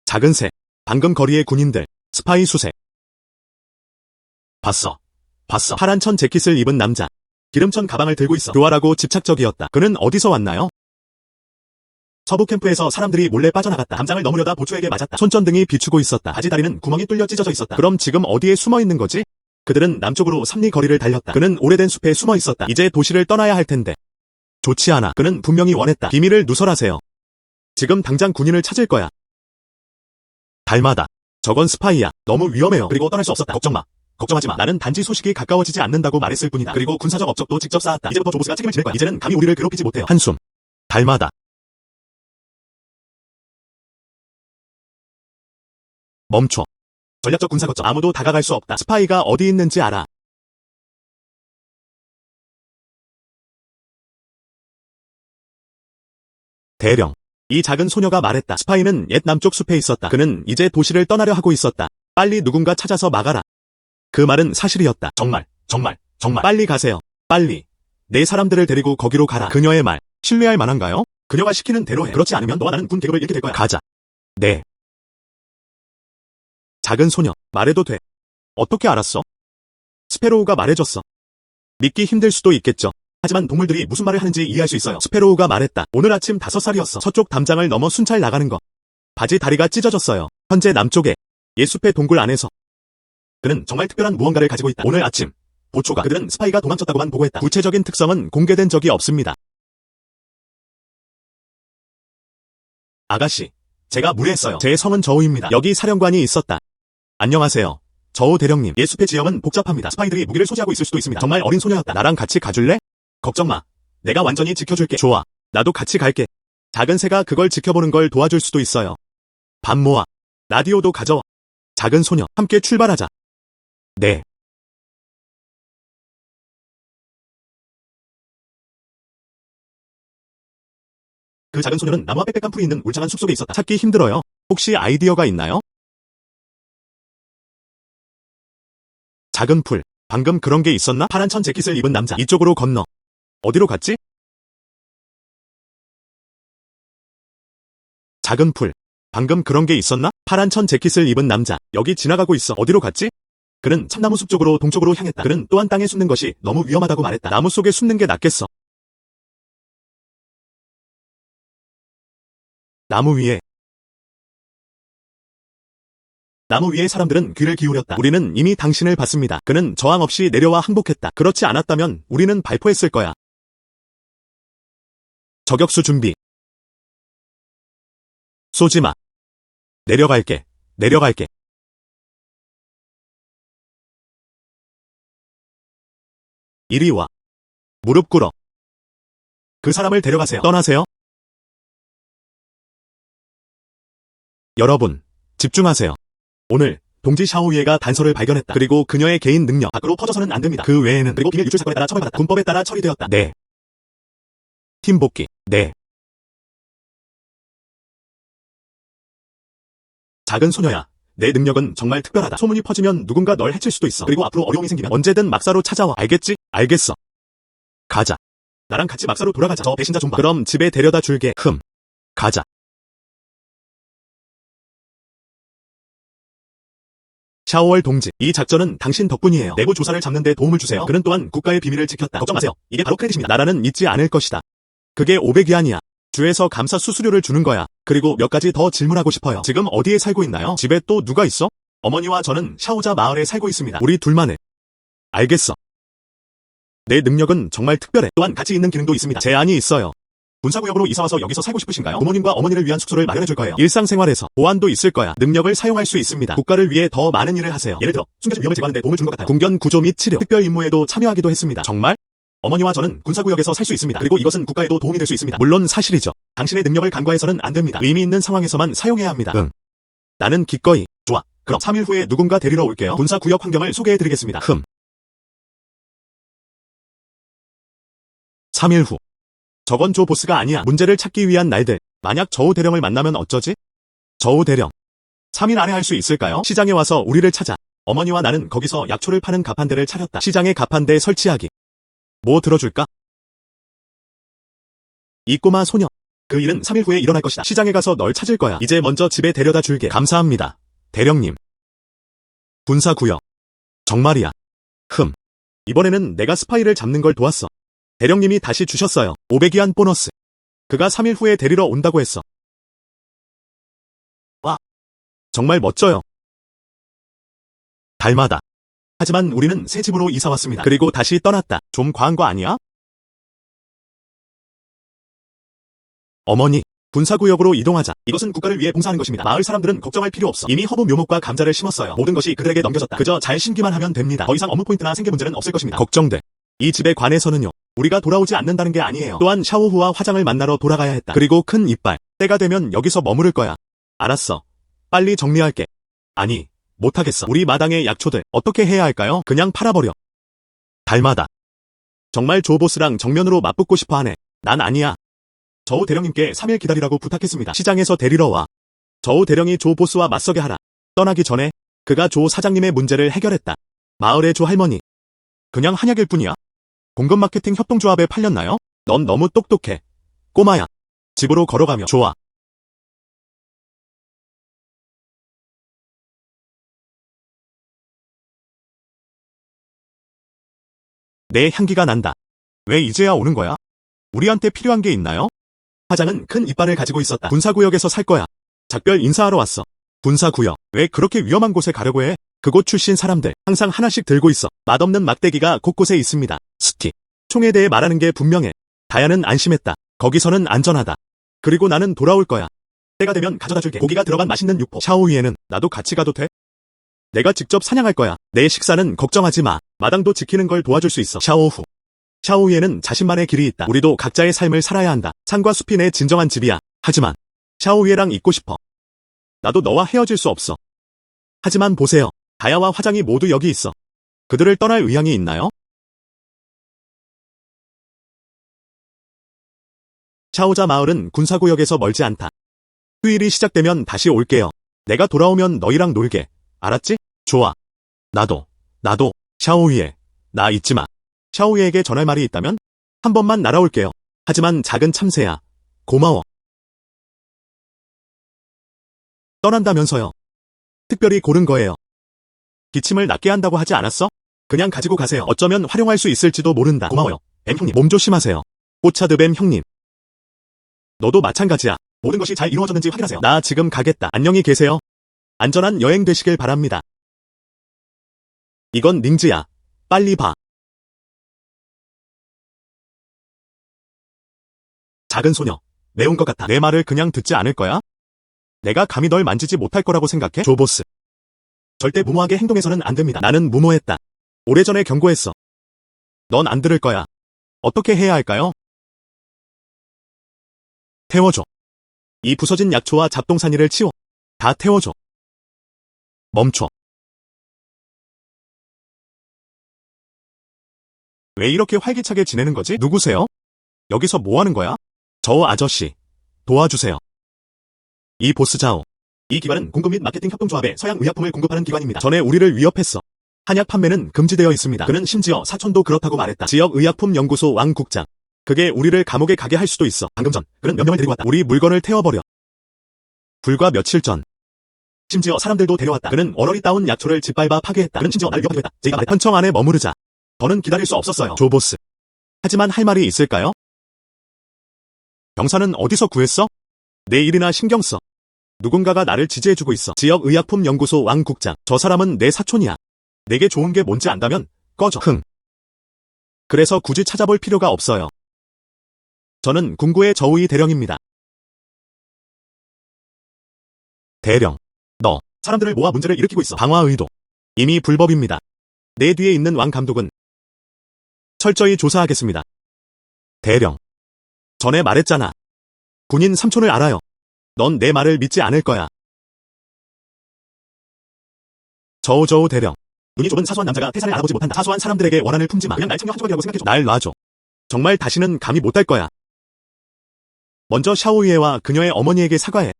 작은 새. 방금 거리의 군인들. 스파이 수색. 봤어. 파란 천 재킷을 입은 남자. 기름천 가방을 들고 있어. 교활하고 집착적이었다. 그는 어디서 왔나요? 서부 캠프에서 사람들이 몰래 빠져나갔다. 담장을 넘으려다 보초에게 맞았다. 손전등이 비추고 있었다. 바지 다리는 구멍이 뚫려 찢어져 있었다. 그럼 지금 어디에 숨어 있는 거지? 그들은 남쪽으로 3리 거리를 달렸다. 그는 오래된 숲에 숨어 있었다. 이제 도시를 떠나야 할 텐데. 좋지 않아. 그는 분명히 원했다. 비밀을 누설하세요. 지금 당장 군인을 찾을 거야. 달마다. 저건 스파이야. 너무 위험해요. 그리고 떠날 수 없었다. 걱정 마. 걱정하지 마. 나는 단지 소식이 가까워지지 않는다고 말했을 뿐이다. 그리고 군사적 업적도 직접 쌓았다. 이제부터 조보스가 책임을 지낼 거야. 이제는 감히 우리를 괴롭히지 못해요. 한숨. 달마다. 멈춰. 전략적 군사 거점. 아무도 다가갈 수 없다. 스파이가 어디 있는지 알아. 대령. 이 작은 소녀가 말했다. 스파이는 옛 남쪽 숲에 있었다. 그는 이제 도시를 떠나려 하고 있었다. 빨리 누군가 찾아서 막아라. 그 말은 사실이었다. 정말. 빨리 가세요. 빨리. 내 사람들을 데리고 거기로 가라. 그녀의 말. 신뢰할 만한가요? 그녀가 시키는 대로 해. 그렇지 않으면 너와 나는 군 계급을 잃게 될 거야. 가자. 네. 작은 소녀. 말해도 돼. 어떻게 알았어? 스페로우가 말해줬어. 믿기 힘들 수도 있겠죠. 하지만 동물들이 무슨 말을 하는지 이해할 수 있어요. 스페로우가 말했다. 오늘 아침 5살이었어. 서쪽 담장을 넘어 순찰 나가는 거. 바지 다리가 찢어졌어요. 현재 남쪽에. 옛숲의 동굴 안에서. 그는 정말 특별한 무언가를 가지고 있다. 오늘 아침. 보초가 그들은 스파이가 도망쳤다고만 보고했다. 구체적인 특성은 공개된 적이 없습니다. 아가씨. 제가 무례했어요. 제 성은 저우입니다. 여기 사령관이 있었다. 안녕하세요. 저우 대령님. 옛숲의 지형은 복잡합니다. 스파이들이 무기를 소지하고 있을 수도 있습니다. 정말 어린 소녀였다. 나랑 같이 가줄래? 걱정 마. 내가 완전히 지켜줄게. 좋아. 나도 같이 갈게. 작은 새가 그걸 지켜보는 걸 도와줄 수도 있어요. 밥 모아. 라디오도 가져와. 작은 소녀. 함께 출발하자. 네. 그 작은 소녀는 나무와 빽빽한 풀이 있는 울창한 숲속에 있었다. 찾기 힘들어요. 혹시 아이디어가 있나요? 작은 풀. 방금 그런 게 있었나? 파란 천 재킷을 입은 남자. 이쪽으로 건너. 어디로 갔지? 작은 풀. 방금 그런 게 있었나? 파란 천 재킷을 입은 남자. 여기 지나가고 있어. 어디로 갔지? 그는 참나무 숲 쪽으로 동쪽으로 향했다. 그는 또한 땅에 숨는 것이 너무 위험하다고 말했다. 나무 속에 숨는 게 낫겠어. 나무 위에. 나무 위에 사람들은 귀를 기울였다. 우리는 이미 당신을 봤습니다. 그는 저항 없이 내려와 항복했다. 그렇지 않았다면 우리는 발포했을 거야. 저격수 준비. 쏘지 마. 내려갈게. 이리 와. 무릎 꿇어. 그 사람을 데려가세요. 떠나세요. 여러분, 집중하세요. 오늘 동지 샤오유에가 단서를 발견했다. 그리고 그녀의 개인 능력 밖으로 퍼져서는 안 됩니다. 그 외에는 그리고 비밀 유출 사건에 따라 처벌받았다. 군법에 따라 처리되었다. 네. 팀 복귀. 네. 작은 소녀야. 내 능력은 정말 특별하다. 소문이 퍼지면 누군가 널 해칠 수도 있어. 그리고 앞으로 어려움이 생기면 언제든 막사로 찾아와. 알겠지? 알겠어. 가자. 나랑 같이 막사로 돌아가자. 저 배신자 좀 봐. 그럼 집에 데려다 줄게. 가자. 샤오월 동지, 이 작전은 당신 덕분이에요. 내부 조사를 잡는 데 도움을 주세요. 그는 또한 국가의 비밀을 지켰다. 걱정 마세요. 이게 바로 크레딧입니다. 나라는 잊지 않을 것이다. 그게 500위안이야. 주에서 감사 수수료를 주는 거야. 그리고 몇 가지 더 질문하고 싶어요. 지금 어디에 살고 있나요? 집에 또 누가 있어? 어머니와 저는 샤오자 마을에 살고 있습니다. 우리 둘만 해. 알겠어. 내 능력은 정말 특별해. 또한 가치 있는 기능도 있습니다. 제안이 있어요. 군사구역으로 이사와서 여기서 살고 싶으신가요? 부모님과 어머니를 위한 숙소를 마련해줄 거예요. 일상생활에서 보안도 있을 거야. 능력을 사용할 수 있습니다. 국가를 위해 더 많은 일을 하세요. 예를 들어 숨겨진 위험을 제거하는 데 도움을 주는 것 같아요. 군견 구조 및 치료, 특별 임무에도 참여하기도 했습니다. 정말? 어머니와 저는 군사구역에서 살 수 있습니다. 그리고 이것은 국가에도 도움이 될 수 있습니다. 물론 사실이죠. 당신의 능력을 간과해서는 안 됩니다. 의미 있는 상황에서만 사용해야 합니다. 응. 나는 기꺼이. 좋아. 그럼 3일 후에 누군가 데리러 올게요. 군사구역 환경을 소개해드리겠습니다. 3일 후. 저건 조 보스가 아니야. 문제를 찾기 위한 날들. 만약 저우 대령을 만나면 어쩌지? 저우 대령. 3일 안에 할 수 있을까요? 시장에 와서 우리를 찾아. 어머니와 나는 거기서 약초를 파는 가판대를 차렸다. 시장에 가판대 설치하기. 뭐 들어줄까? 이 꼬마 소녀. 그 일은 3일 후에 일어날 것이다. 시장에 가서 널 찾을 거야. 이제 먼저 집에 데려다 줄게. 감사합니다. 대령님. 군사구역. 정말이야. 이번에는 내가 스파이를 잡는 걸 도왔어. 대령님이 다시 주셨어요. 500위안 보너스. 그가 3일 후에 데리러 온다고 했어. 와. 정말 멋져요. 달마다. 하지만 우리는 새 집으로 이사 왔습니다. 그리고 다시 떠났다. 좀 과한 거 아니야? 어머니, 군사구역으로 이동하자. 이것은 국가를 위해 봉사하는 것입니다. 마을 사람들은 걱정할 필요 없어. 이미 허브 묘목과 감자를 심었어요. 모든 것이 그들에게 넘겨졌다. 그저 잘 심기만 하면 됩니다. 더 이상 업무 포인트나 생계 문제는 없을 것입니다. 걱정돼. 이 집에 관해서는요. 우리가 돌아오지 않는다는 게 아니에요. 또한 샤오후와 화장을 만나러 돌아가야 했다. 그리고 큰 이빨. 때가 되면 여기서 머무를 거야. 알았어. 빨리 정리할게. 아니, 못하겠어. 우리 마당의 약초들 어떻게 해야 할까요? 그냥 팔아버려. 달마다. 정말 조보스랑 정면으로 맞붙고 싶어하네. 난 아니야. 저우 대령님께 3일 기다리라고 부탁했습니다. 시장에서 데리러 와. 저우 대령이 조 보스와 맞서게 하라. 떠나기 전에 그가 조 사장님의 문제를 해결했다. 마을의 조 할머니. 그냥 한약일 뿐이야. 공급 마케팅 협동조합에 팔렸나요? 넌 너무 똑똑해. 꼬마야. 집으로 걸어가며 좋아. 내 향기가 난다. 왜 이제야 오는 거야? 우리한테 필요한 게 있나요? 화장은 큰 이빨을 가지고 있었다. 군사구역에서 살 거야. 작별 인사하러 왔어. 군사구역. 왜 그렇게 위험한 곳에 가려고 해? 그곳 출신 사람들 항상 하나씩 들고 있어. 맛없는 막대기가 곳곳에 있습니다. 스틱. 총에 대해 말하는 게 분명해. 다야는 안심했다. 거기서는 안전하다. 그리고 나는 돌아올 거야. 때가 되면 가져다 줄게. 고기가 들어간 맛있는 육포. 샤오위에는 나도 같이 가도 돼? 내가 직접 사냥할 거야. 내 식사는 걱정하지 마. 마당도 지키는 걸 도와줄 수 있어. 샤오후. 샤오위에는 자신만의 길이 있다. 우리도 각자의 삶을 살아야 한다. 산과 숲이 내 진정한 집이야. 하지만 샤오위에랑 있고 싶어. 나도 너와 헤어질 수 없어. 하지만 보세요. 다야와 화장이 모두 여기 있어. 그들을 떠날 의향이 있나요? 샤오자 마을은 군사구역에서 멀지 않다. 휴일이 시작되면 다시 올게요. 내가 돌아오면 너희랑 놀게. 알았지? 좋아. 나도. 샤오위에. 나 잊지 마. 샤오위에게 전할 말이 있다면? 한 번만 날아올게요. 하지만 작은 참새야. 고마워. 떠난다면서요. 특별히 고른 거예요. 기침을 낫게 한다고 하지 않았어? 그냥 가지고 가세요. 어쩌면 활용할 수 있을지도 모른다. 고마워요. 뱀 형님. 몸 조심하세요. 꼬차드 뱀 형님. 너도 마찬가지야. 모든 것이 잘 이루어졌는지 확인하세요. 나 지금 가겠다. 안녕히 계세요. 안전한 여행 되시길 바랍니다. 이건 닝즈야. 빨리 봐. 작은 소녀. 매운 것 같아. 내 말을 그냥 듣지 않을 거야? 내가 감히 널 만지지 못할 거라고 생각해? 조보스. 절대 무모하게 행동해서는 안 됩니다. 나는 무모했다. 오래전에 경고했어. 넌 안 들을 거야. 어떻게 해야 할까요? 태워줘. 이 부서진 약초와 잡동사니를 치워. 다 태워줘. 멈춰. 왜 이렇게 활기차게 지내는 거지? 누구세요? 여기서 뭐 하는 거야? 저 아저씨, 도와주세요. 이 보스자오. 이 기관은 공급 및 마케팅 협동조합에 서양 의약품을 공급하는 기관입니다. 전에 우리를 위협했어. 한약 판매는 금지되어 있습니다. 그는 심지어 사촌도 그렇다고 말했다. 지역의약품연구소 왕 국장. 그게 우리를 감옥에 가게 할 수도 있어. 방금 전 그는 몇 명을 데리고 왔다. 우리 물건을 태워버려. 불과 며칠 전. 심지어 사람들도 데려왔다. 그는 얼얼이 따온 약초를 짓밟아 파괴했다. 그는 심지어 나를 위협하기도 했다. 제가 말했다. 현청 안에 머무르자. 더는 기다릴 수 없었어요. 조보스. 하지만 할 말이 있을까요? 병사는 어디서 구했어? 내 일이나 신경 써. 누군가가 나를 지지해주고 있어. 지역의약품연구소 왕 국장. 저 사람은 내 사촌이야. 내게 좋은 게 뭔지 안다면 꺼져. 그래서 굳이 찾아볼 필요가 없어요. 저는 궁구의 저우이 대령입니다. 대령. 너 사람들을 모아 문제를 일으키고 있어. 방화 의도. 이미 불법입니다. 내 뒤에 있는 왕 감독은 철저히 조사하겠습니다. 대령. 전에 말했잖아. 군인 삼촌을 알아요. 넌 내 말을 믿지 않을 거야. 저우 대령. 눈이 좁은 사소한 남자가 태산을 알아보지 못한다. 사소한 사람들에게 원한을 품지 마. 그냥 날 챙겨 한 조각이라고 생각해줘. 날 놔줘. 정말 다시는 감히 못 달 거야. 먼저 샤오이에와 그녀의 어머니에게 사과해.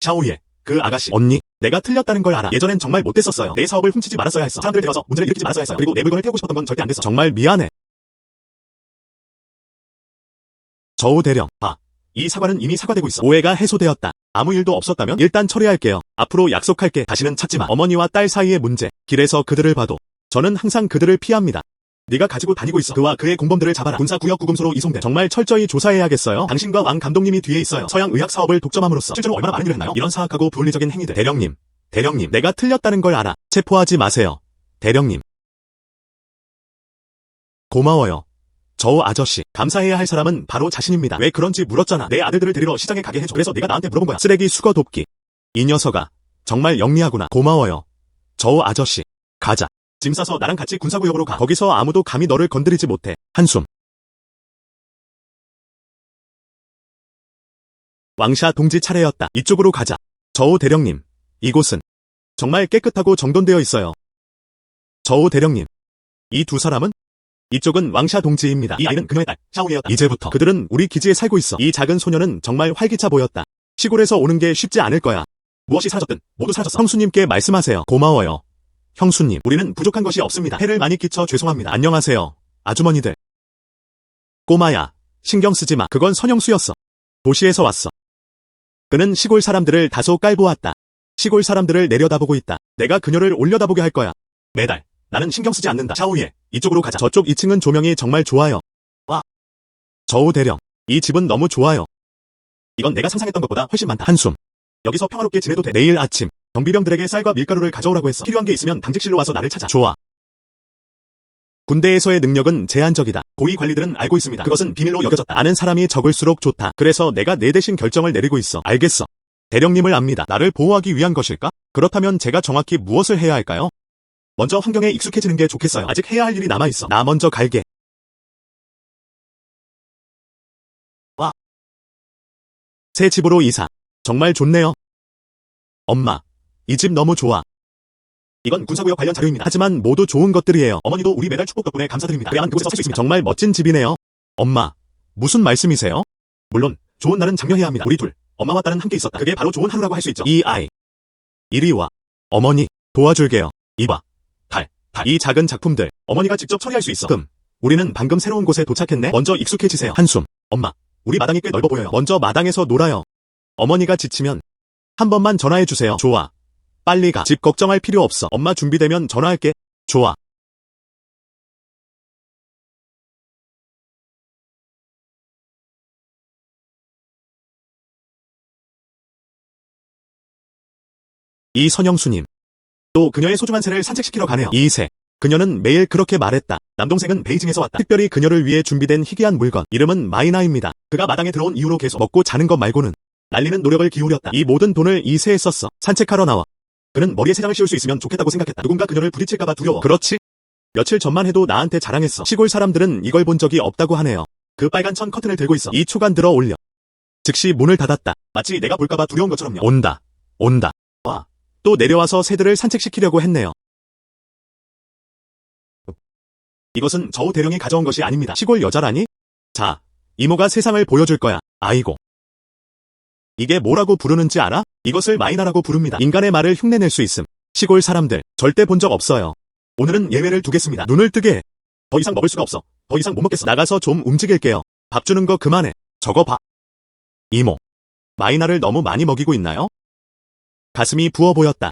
샤오이에, 그 아가씨. 언니, 내가 틀렸다는 걸 알아. 예전엔 정말 못됐었어요. 내 사업을 훔치지 말았어야 했어. 사람들을 데려서 문제를 일으키지 말았어야 했어요. 그리고 내 물건을 태우고 싶었던 건 절대 안 됐어. 정말 미안해. 저우 대령. 이 사과는 이미 사과되고 있어. 오해가 해소되었다. 아무 일도 없었다면 일단 처리할게요. 앞으로 약속할게. 다시는 찾지 마. 어머니와 딸 사이의 문제. 길에서 그들을 봐도 저는 항상 그들을 피합니다. 네가 가지고 다니고 있어. 그와 그의 공범들을 잡아라. 군사구역 구금소로 이송돼. 정말 철저히 조사해야겠어요. 당신과 왕 감독님이 뒤에 있어요. 서양 의학 사업을 독점함으로써 실제로 얼마나 많은 일을 했나요? 이런 사악하고 불리적인 행위들. 대령님, 내가 틀렸다는 걸 알아. 체포하지 마세요. 대령님. 고마워요. 저우 아저씨. 감사해야 할 사람은 바로 자신입니다. 왜 그런지 물었잖아. 내 아들들을 데리러 시장에 가게 해줘. 그래서 네가 나한테 물어본 거야. 쓰레기 수거 돕기. 이 녀석아. 정말 영리하구나. 고마워요. 저우 아저씨. 가자. 짐 싸서 나랑 같이 군사구역으로 가. 거기서 아무도 감히 너를 건드리지 못해. 한숨. 왕샤 동지 차례였다. 이쪽으로 가자. 저우 대령님. 이곳은 정말 깨끗하고 정돈되어 있어요. 저우 대령님. 이 두 사람은? 이쪽은 왕샤 동지입니다. 이 아이는 그녀의 딸, 샤오이였다. 이제부터 그들은 우리 기지에 살고 있어. 이 작은 소녀는 정말 활기차 보였다. 시골에서 오는 게 쉽지 않을 거야. 무엇이 사라졌든 모두 사라졌어. 형수님께 말씀하세요. 고마워요. 형수님, 우리는 부족한 것이 없습니다. 해를 많이 끼쳐 죄송합니다. 안녕하세요, 아주머니들. 꼬마야, 신경 쓰지 마. 그건 선영수였어. 도시에서 왔어. 그는 시골 사람들을 다소 깔보았다. 시골 사람들을 내려다보고 있다. 내가 그녀를 올려다보게 할 거야. 매달. 나는 신경 쓰지 않는다. 샤오이에, 이쪽으로 가자. 저쪽 2층은 조명이 정말 좋아요. 와. 저우 대령. 이 집은 너무 좋아요. 이건 내가 상상했던 것보다 훨씬 많다. 한숨. 여기서 평화롭게 지내도 돼. 내일 아침 경비병들에게 쌀과 밀가루를 가져오라고 했어. 필요한 게 있으면 당직실로 와서 나를 찾아. 좋아. 군대에서의 능력은 제한적이다. 고위 관리들은 알고 있습니다. 그것은 비밀로 여겨졌다. 아는 사람이 적을수록 좋다. 그래서 내가 내 대신 결정을 내리고 있어. 알겠어. 대령님을 압니다. 나를 보호하기 위한 것일까? 그렇다면 제가 정확히 무엇을 해야 할까요? 먼저 환경에 익숙해지는 게 좋겠어요. 아직 해야 할 일이 남아있어. 나 먼저 갈게. 와. 새 집으로 이사. 정말 좋네요. 엄마. 이 집 너무 좋아. 이건 군사구역 관련 자료입니다. 하지만 모두 좋은 것들이에요. 어머니도 우리 매달 축복 덕분에 감사드립니다. 그래야만 그곳에서 살 수 있습니다. 정말 멋진 집이네요. 엄마. 무슨 말씀이세요? 물론 좋은 날은 장려해야 합니다. 우리 둘, 엄마와 딸은 함께 있었다. 그게 바로 좋은 하루라고 할 수 있죠. 이 아이. 이리 와. 어머니, 도와줄게요. 이봐. 이 작은 작품들, 어머니가 직접 처리할 수 있어. 우리는 방금 새로운 곳에 도착했네. 먼저 익숙해지세요. 한숨. 엄마, 우리 마당이 꽤 넓어 보여요. 먼저 마당에서 놀아요. 어머니가 지치면 한 번만 전화해주세요. 좋아. 빨리 가. 집 걱정할 필요 없어. 엄마 준비되면 전화할게. 좋아. 이 선영수님. 또 그녀의 소중한 새를 산책시키러 가네요. 이 새. 그녀는 매일 그렇게 말했다. 남동생은 베이징에서 왔다. 특별히 그녀를 위해 준비된 희귀한 물건. 이름은 마이나입니다. 그가 마당에 들어온 이후로 계속 먹고 자는 것 말고는 날리는 노력을 기울였다. 이 모든 돈을 이 새에 썼어. 산책하러 나와. 그는 머리에 새장을 씌울 수 있으면 좋겠다고 생각했다. 누군가 그녀를 부딪힐까봐 두려워. 그렇지? 며칠 전만 해도 나한테 자랑했어. 시골 사람들은 이걸 본 적이 없다고 하네요. 그 빨간 천 커튼을 들고 있어. 이 초간 들어 올려. 즉시 문을 닫았다. 마치 내가 볼까봐 두려운 것처럼요. 온다. 와. 또 내려와서 새들을 산책시키려고 했네요. 이것은 저우 대령이 가져온 것이 아닙니다. 시골 여자라니? 자, 이모가 세상을 보여줄 거야. 아이고. 이게 뭐라고 부르는지 알아? 이것을 마이나라고 부릅니다. 인간의 말을 흉내낼 수 있음. 시골 사람들, 절대 본 적 없어요. 오늘은 예외를 두겠습니다. 눈을 뜨게 해. 더 이상 먹을 수가 없어. 더 이상 못 먹겠어. 나가서 좀 움직일게요. 밥 주는 거 그만해. 저거 봐. 이모. 마이나를 너무 많이 먹이고 있나요? 가슴이 부어 보였다.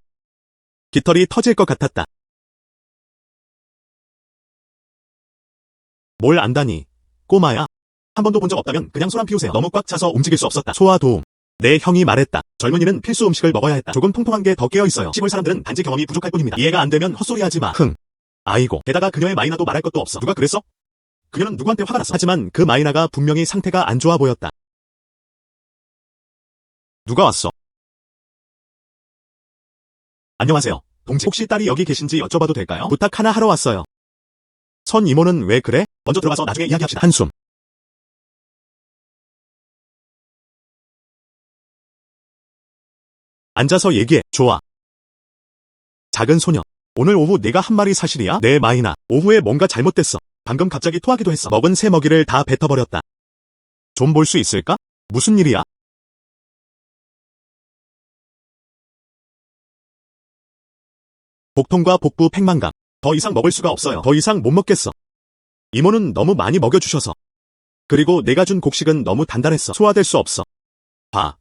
깃털이 터질 것 같았다. 뭘 안다니. 꼬마야. 한 번도 본 적 없다면 그냥 소란 피우세요. 너무 꽉 차서 움직일 수 없었다. 소화 도움. 내 형이 말했다. 젊은이는 필수 음식을 먹어야 했다. 조금 통통한 게 더 깨어 있어요. 시골 사람들은 단지 경험이 부족할 뿐입니다. 이해가 안 되면 헛소리하지 마. 흥. 아이고. 게다가 그녀의 마이나도 말할 것도 없어. 누가 그랬어? 그녀는 누구한테 화가 났어. 하지만 그 마이나가 분명히 상태가 안 좋아 보였다. 누가 왔어? 안녕하세요. 동지, 혹시 딸이 여기 계신지 여쭤봐도 될까요? 부탁 하나 하러 왔어요. 선 이모는 왜 그래? 먼저 들어가서 나중에 이야기합시다. 한숨. 앉아서 얘기해. 좋아. 작은 소녀. 오늘 오후 네가 한 말이 사실이야? 네, 마이나. 오후에 뭔가 잘못됐어. 방금 갑자기 토하기도 했어. 먹은 새 먹이를 다 뱉어버렸다. 좀 볼 수 있을까? 무슨 일이야? 복통과 복부 팽만감. 더 이상 먹을 수가 없어요. 더 이상 못 먹겠어. 이모는 너무 많이 먹여주셔서. 그리고 내가 준 곡식은 너무 단단했어. 소화될 수 없어. 봐.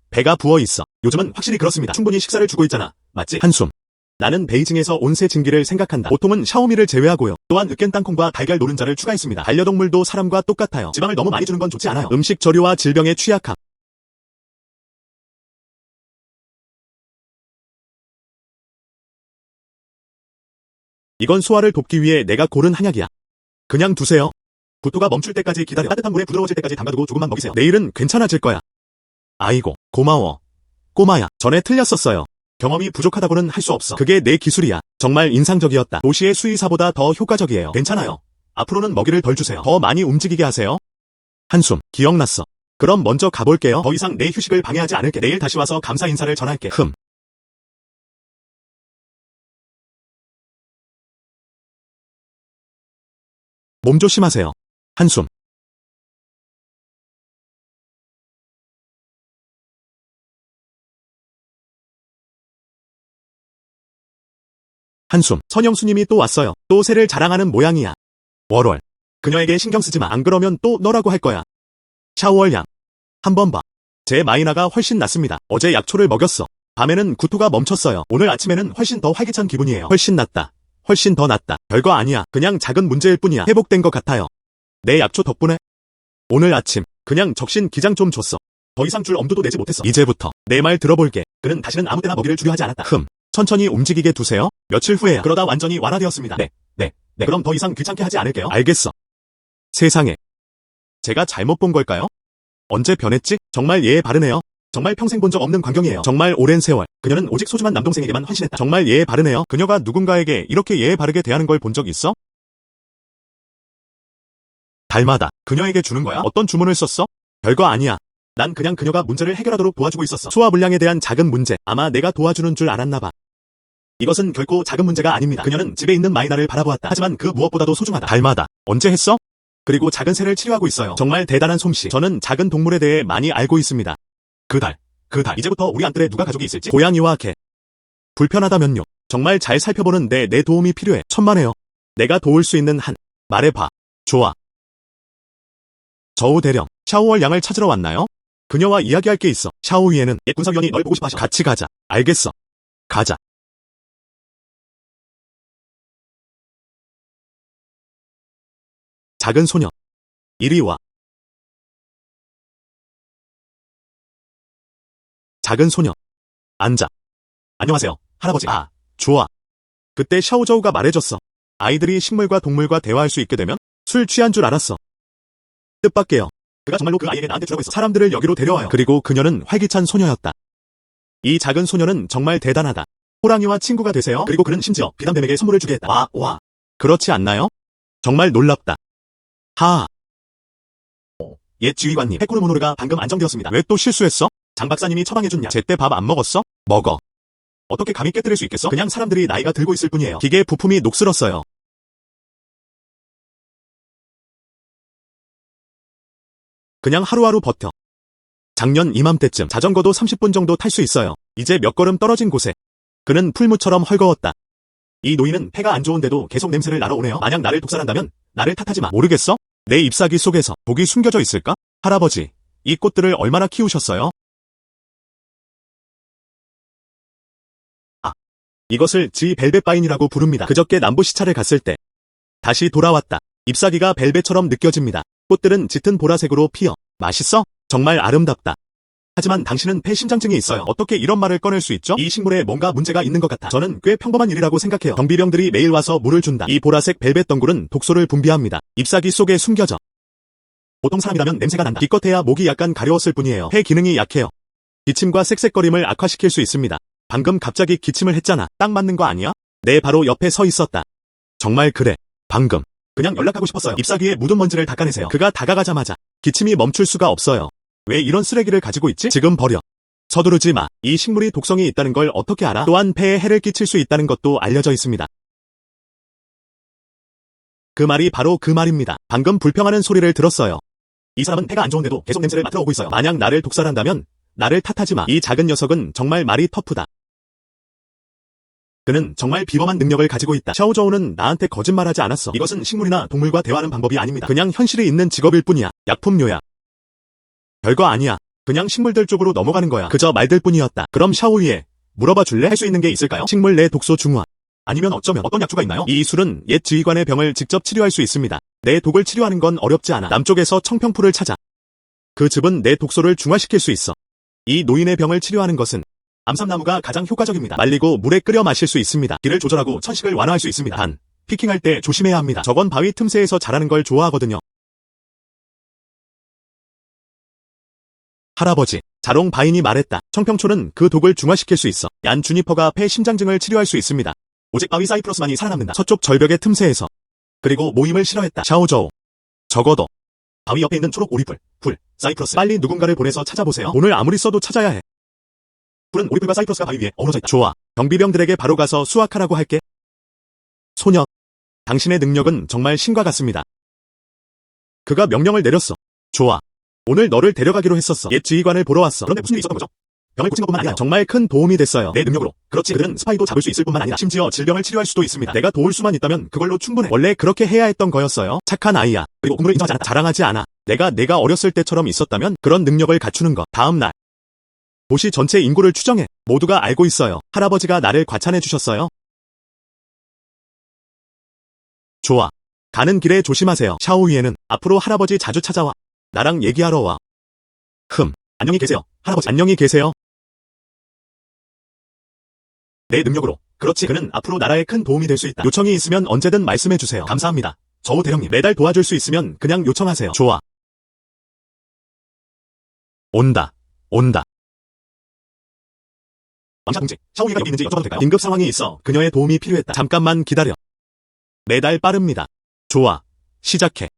배가 부어 있어. 요즘은 확실히 그렇습니다. 충분히 식사를 주고 있잖아. 맞지? 한숨. 나는 베이징에서 온 새 증기를 생각한다. 보통은 샤오미를 제외하고요. 또한 으깬 땅콩과 달걀 노른자를 추가했습니다. 반려동물도 사람과 똑같아요. 지방을 너무 많이 주는 건 좋지 않아요. 음식 저류와 질병에 취약함. 이건 소화를 돕기 위해 내가 고른 한약이야. 그냥 두세요. 구토가 멈출 때까지 기다려. 따뜻한 물에 부드러워질 때까지 담가두고 조금만 먹이세요. 내일은 괜찮아질 거야. 아이고, 고마워. 꼬마야, 전에 틀렸었어요. 경험이 부족하다고는 할 수 없어. 그게 내 기술이야. 정말 인상적이었다. 도시의 수의사보다 더 효과적이에요. 괜찮아요. 앞으로는 먹이를 덜 주세요. 더 많이 움직이게 하세요. 한숨. 기억났어. 그럼 먼저 가볼게요. 더 이상 내 휴식을 방해하지 않을게. 내일 다시 와서 감사 인사를 전할게. 몸 조심하세요. 한숨. 한숨. 선영수님이 또 왔어요. 또 새를 자랑하는 모양이야. 월월. 그녀에게 신경 쓰지 마. 안 그러면 또 너라고 할 거야. 샤오얼양. 한번 봐. 제 마이나가 훨씬 낫습니다. 어제 약초를 먹였어. 밤에는 구토가 멈췄어요. 오늘 아침에는 훨씬 더 활기찬 기분이에요. 훨씬 낫다. 훨씬 더 낫다. 별거 아니야. 그냥 작은 문제일 뿐이야. 회복된 것 같아요. 내 약초 덕분에. 오늘 아침 그냥 적신 기장 좀 줬어. 더 이상 줄 엄두도 내지 못했어. 이제부터 내 말 들어볼게. 그는 다시는 아무 때나 먹이를 주려 하지 않았다. 천천히 움직이게 두세요. 며칠 후에야. 그러다 완전히 완화되었습니다. 네. 그럼 더 이상 귀찮게 하지 않을게요. 알겠어. 세상에. 제가 잘못 본 걸까요? 언제 변했지? 정말 예에 바르네요. 정말 평생 본 적 없는 광경이에요. 정말 오랜 세월. 그녀는 오직 소중한 남동생에게만 헌신했다. 정말 예에 바르네요. 그녀가 누군가에게 이렇게 예에 바르게 대하는 걸 본 적 있어? 달마다. 그녀에게 주는 거야? 어떤 주문을 썼어? 별거 아니야. 난 그냥 그녀가 문제를 해결하도록 도와주고 있었어. 소화불량에 대한 작은 문제. 아마 내가 도와주는 줄 알았나 봐. 이것은 결코 작은 문제가 아닙니다. 그녀는 집에 있는 마이나를 바라보았다. 하지만 그 무엇보다도 소중하다. 달마다. 언제 했어? 그리고 작은 새를 치료하고 있어요. 정말 대단한 솜씨. 저는 작은 동물에 대해 많이 알고 있습니다. 그 달. 이제부터 우리 안뜰에 누가 가족이 있을지. 고양이와 개. 불편하다면요. 정말 잘 살펴보는데 내 도움이 필요해. 천만에요. 내가 도울 수 있는 한. 말해봐. 좋아. 저우 대령. 샤오월 양을 찾으러 왔나요? 그녀와 이야기할 게 있어. 샤오위에는 옛 군사위원이 널 보고 싶어 하셔. 같이 가자. 알겠어. 가자. 작은 소녀. 이리 와. 작은 소녀. 앉아. 안녕하세요, 할아버지. 아, 좋아. 그때 샤오저우가 말해줬어. 아이들이 식물과 동물과 대화할 수 있게 되면 술 취한 줄 알았어. 뜻밖에요. 그가 정말로 그 아이에게 나한테 주라고 했어. 사람들을 여기로 데려와요. 그리고 그녀는 활기찬 소녀였다. 이 작은 소녀는 정말 대단하다. 호랑이와 친구가 되세요. 그리고 그는 심지어 비담뱀에게 선물을 주게 했다. 와. 그렇지 않나요? 정말 놀랍다. 하하. 옛 지휘관님, 페코르모노르가 방금 안정되었습니다. 왜 또 실수했어? 장 박사님이 처방해준 약. 제때 밥 안 먹었어? 먹어. 어떻게 감히 깨뜨릴 수 있겠어? 그냥 사람들이 나이가 들고 있을 뿐이에요. 기계 부품이 녹슬었어요. 그냥 하루하루 버텨. 작년 이맘때쯤 자전거도 30분 정도 탈 수 있어요. 이제 몇 걸음 떨어진 곳에 그는 풀무처럼 헐거웠다. 이 노인은 폐가 안 좋은데도 계속 냄새를 날아오네요. 만약 나를 독살한다면 나를 탓하지 마. 모르겠어? 내 잎사귀 속에서 독이 숨겨져 있을까? 할아버지, 이 꽃들을 얼마나 키우셨어요? 아, 이것을 지 벨벳바인이라고 부릅니다. 그저께 남부 시차를 갔을 때 다시 돌아왔다. 잎사귀가 벨벳처럼 느껴집니다. 꽃들은 짙은 보라색으로 피어. 맛있어? 정말 아름답다. 하지만 당신은 폐심장증이 있어요. 어떻게 이런 말을 꺼낼 수 있죠? 이 식물에 뭔가 문제가 있는 것 같아. 저는 꽤 평범한 일이라고 생각해요. 경비병들이 매일 와서 물을 준다. 이 보라색 벨벳 덩굴은 독소를 분비합니다. 잎사귀 속에 숨겨져. 보통 사람이라면 냄새가 난다. 기껏해야 목이 약간 가려웠을 뿐이에요. 폐 기능이 약해요. 기침과 쌕쌕거림을 악화시킬 수 있습니다. 방금 갑자기 기침을 했잖아. 딱 맞는 거 아니야? 내 바로 옆에 서 있었다. 정말 그래. 방금. 그냥 연락하고 싶었어요. 잎사귀에 묻은 먼지를 닦아내세요. 그가 다가가자마자 기침이 멈출 수가 없어요. 왜 이런 쓰레기를 가지고 있지? 지금 버려. 서두르지 마. 이 식물이 독성이 있다는 걸 어떻게 알아? 또한 폐에 해를 끼칠 수 있다는 것도 알려져 있습니다. 그 말이 바로 그 말입니다. 방금 불평하는 소리를 들었어요. 이 사람은 폐가 안 좋은데도 계속 냄새를 맡으러 오고 있어요. 만약 나를 독살한다면 나를 탓하지 마. 이 작은 녀석은 정말 말이 터프다. 그는 정말 비범한 능력을 가지고 있다. 샤오저우는 나한테 거짓말하지 않았어. 이것은 식물이나 동물과 대화하는 방법이 아닙니다. 그냥 현실이 있는 직업일 뿐이야. 약품료야. 별거 아니야. 그냥 식물들 쪽으로 넘어가는 거야. 그저 말들 뿐이었다. 그럼 샤오이에 물어봐 줄래? 할 수 있는 게 있을까요? 식물 내 독소 중화. 아니면 어쩌면 어떤 약주가 있나요? 이 술은 옛 지휘관의 병을 직접 치료할 수 있습니다. 내 독을 치료하는 건 어렵지 않아. 남쪽에서 청평풀을 찾아. 그 즙은 내 독소를 중화시킬 수 있어. 이 노인의 병을 치료하는 것은 암삼나무가 가장 효과적입니다. 말리고 물에 끓여 마실 수 있습니다. 기를 조절하고 천식을 완화할 수 있습니다. 단, 피킹할 때 조심해야 합니다. 저건 바위 틈새에서 자라는 걸 좋아하거든요. 할아버지, 자롱바인이 말했다. 청평초는 그 독을 중화시킬 수 있어. 얀 주니퍼가 폐 심장증을 치료할 수 있습니다. 오직 바위 사이프러스만이 살아남는다. 서쪽 절벽의 틈새에서. 그리고 모임을 싫어했다. 샤오저우. 적어도 바위 옆에 있는 초록 오리풀, 풀, 사이프러스. 빨리 누군가를 보내서 찾아보세요. 오늘 아무리 써도 찾아야 해. 풀은 오리풀과 사이프러스가 바위 위에 어우러져 있다. 좋아. 경비병들에게 바로 가서 수확하라고 할게. 소녀, 당신의 능력은 정말 신과 같습니다. 그가 명령을 내렸어. 좋아. 오늘 너를 데려가기로 했었어. 옛 지휘관을 보러 왔어. 그런데 무슨 일이 있었던 거죠? 병을 고친 것뿐만 아니라 정말 큰 도움이 됐어요. 내 능력으로. 그렇지, 그들은 스파이도 잡을 수 있을 뿐만 아니라 심지어 질병을 치료할 수도 있습니다. 내가 도울 수만 있다면 그걸로 충분해. 원래 그렇게 해야 했던 거였어요. 착한 아이야. 그리고 공부를 인정하지 않았다. 자랑하지 않아. 내가 어렸을 때처럼 있었다면 그런 능력을 갖추는 거. 다음 날. 도시 전체 인구를 추정해. 모두가 알고 있어요. 할아버지가 나를 과찬해 주셨어요. 좋아. 가는 길에 조심하세요. 샤오위에는 앞으로 할아버지 자주 찾아와. 나랑 얘기하러 와. 안녕히 계세요. 할아버지. 안녕히 계세요. 내 능력으로. 그렇지. 그는 앞으로 나라에 큰 도움이 될 수 있다. 요청이 있으면 언제든 말씀해주세요. 감사합니다. 저우 대령님. 매달 도와줄 수 있으면 그냥 요청하세요. 좋아. 온다. 왕자 공직. 샤오이가 여기 있는지 여쭤봐도 될까요? 긴급 상황이 있어. 그녀의 도움이 필요했다. 잠깐만 기다려. 매달 빠릅니다. 좋아. 시작해.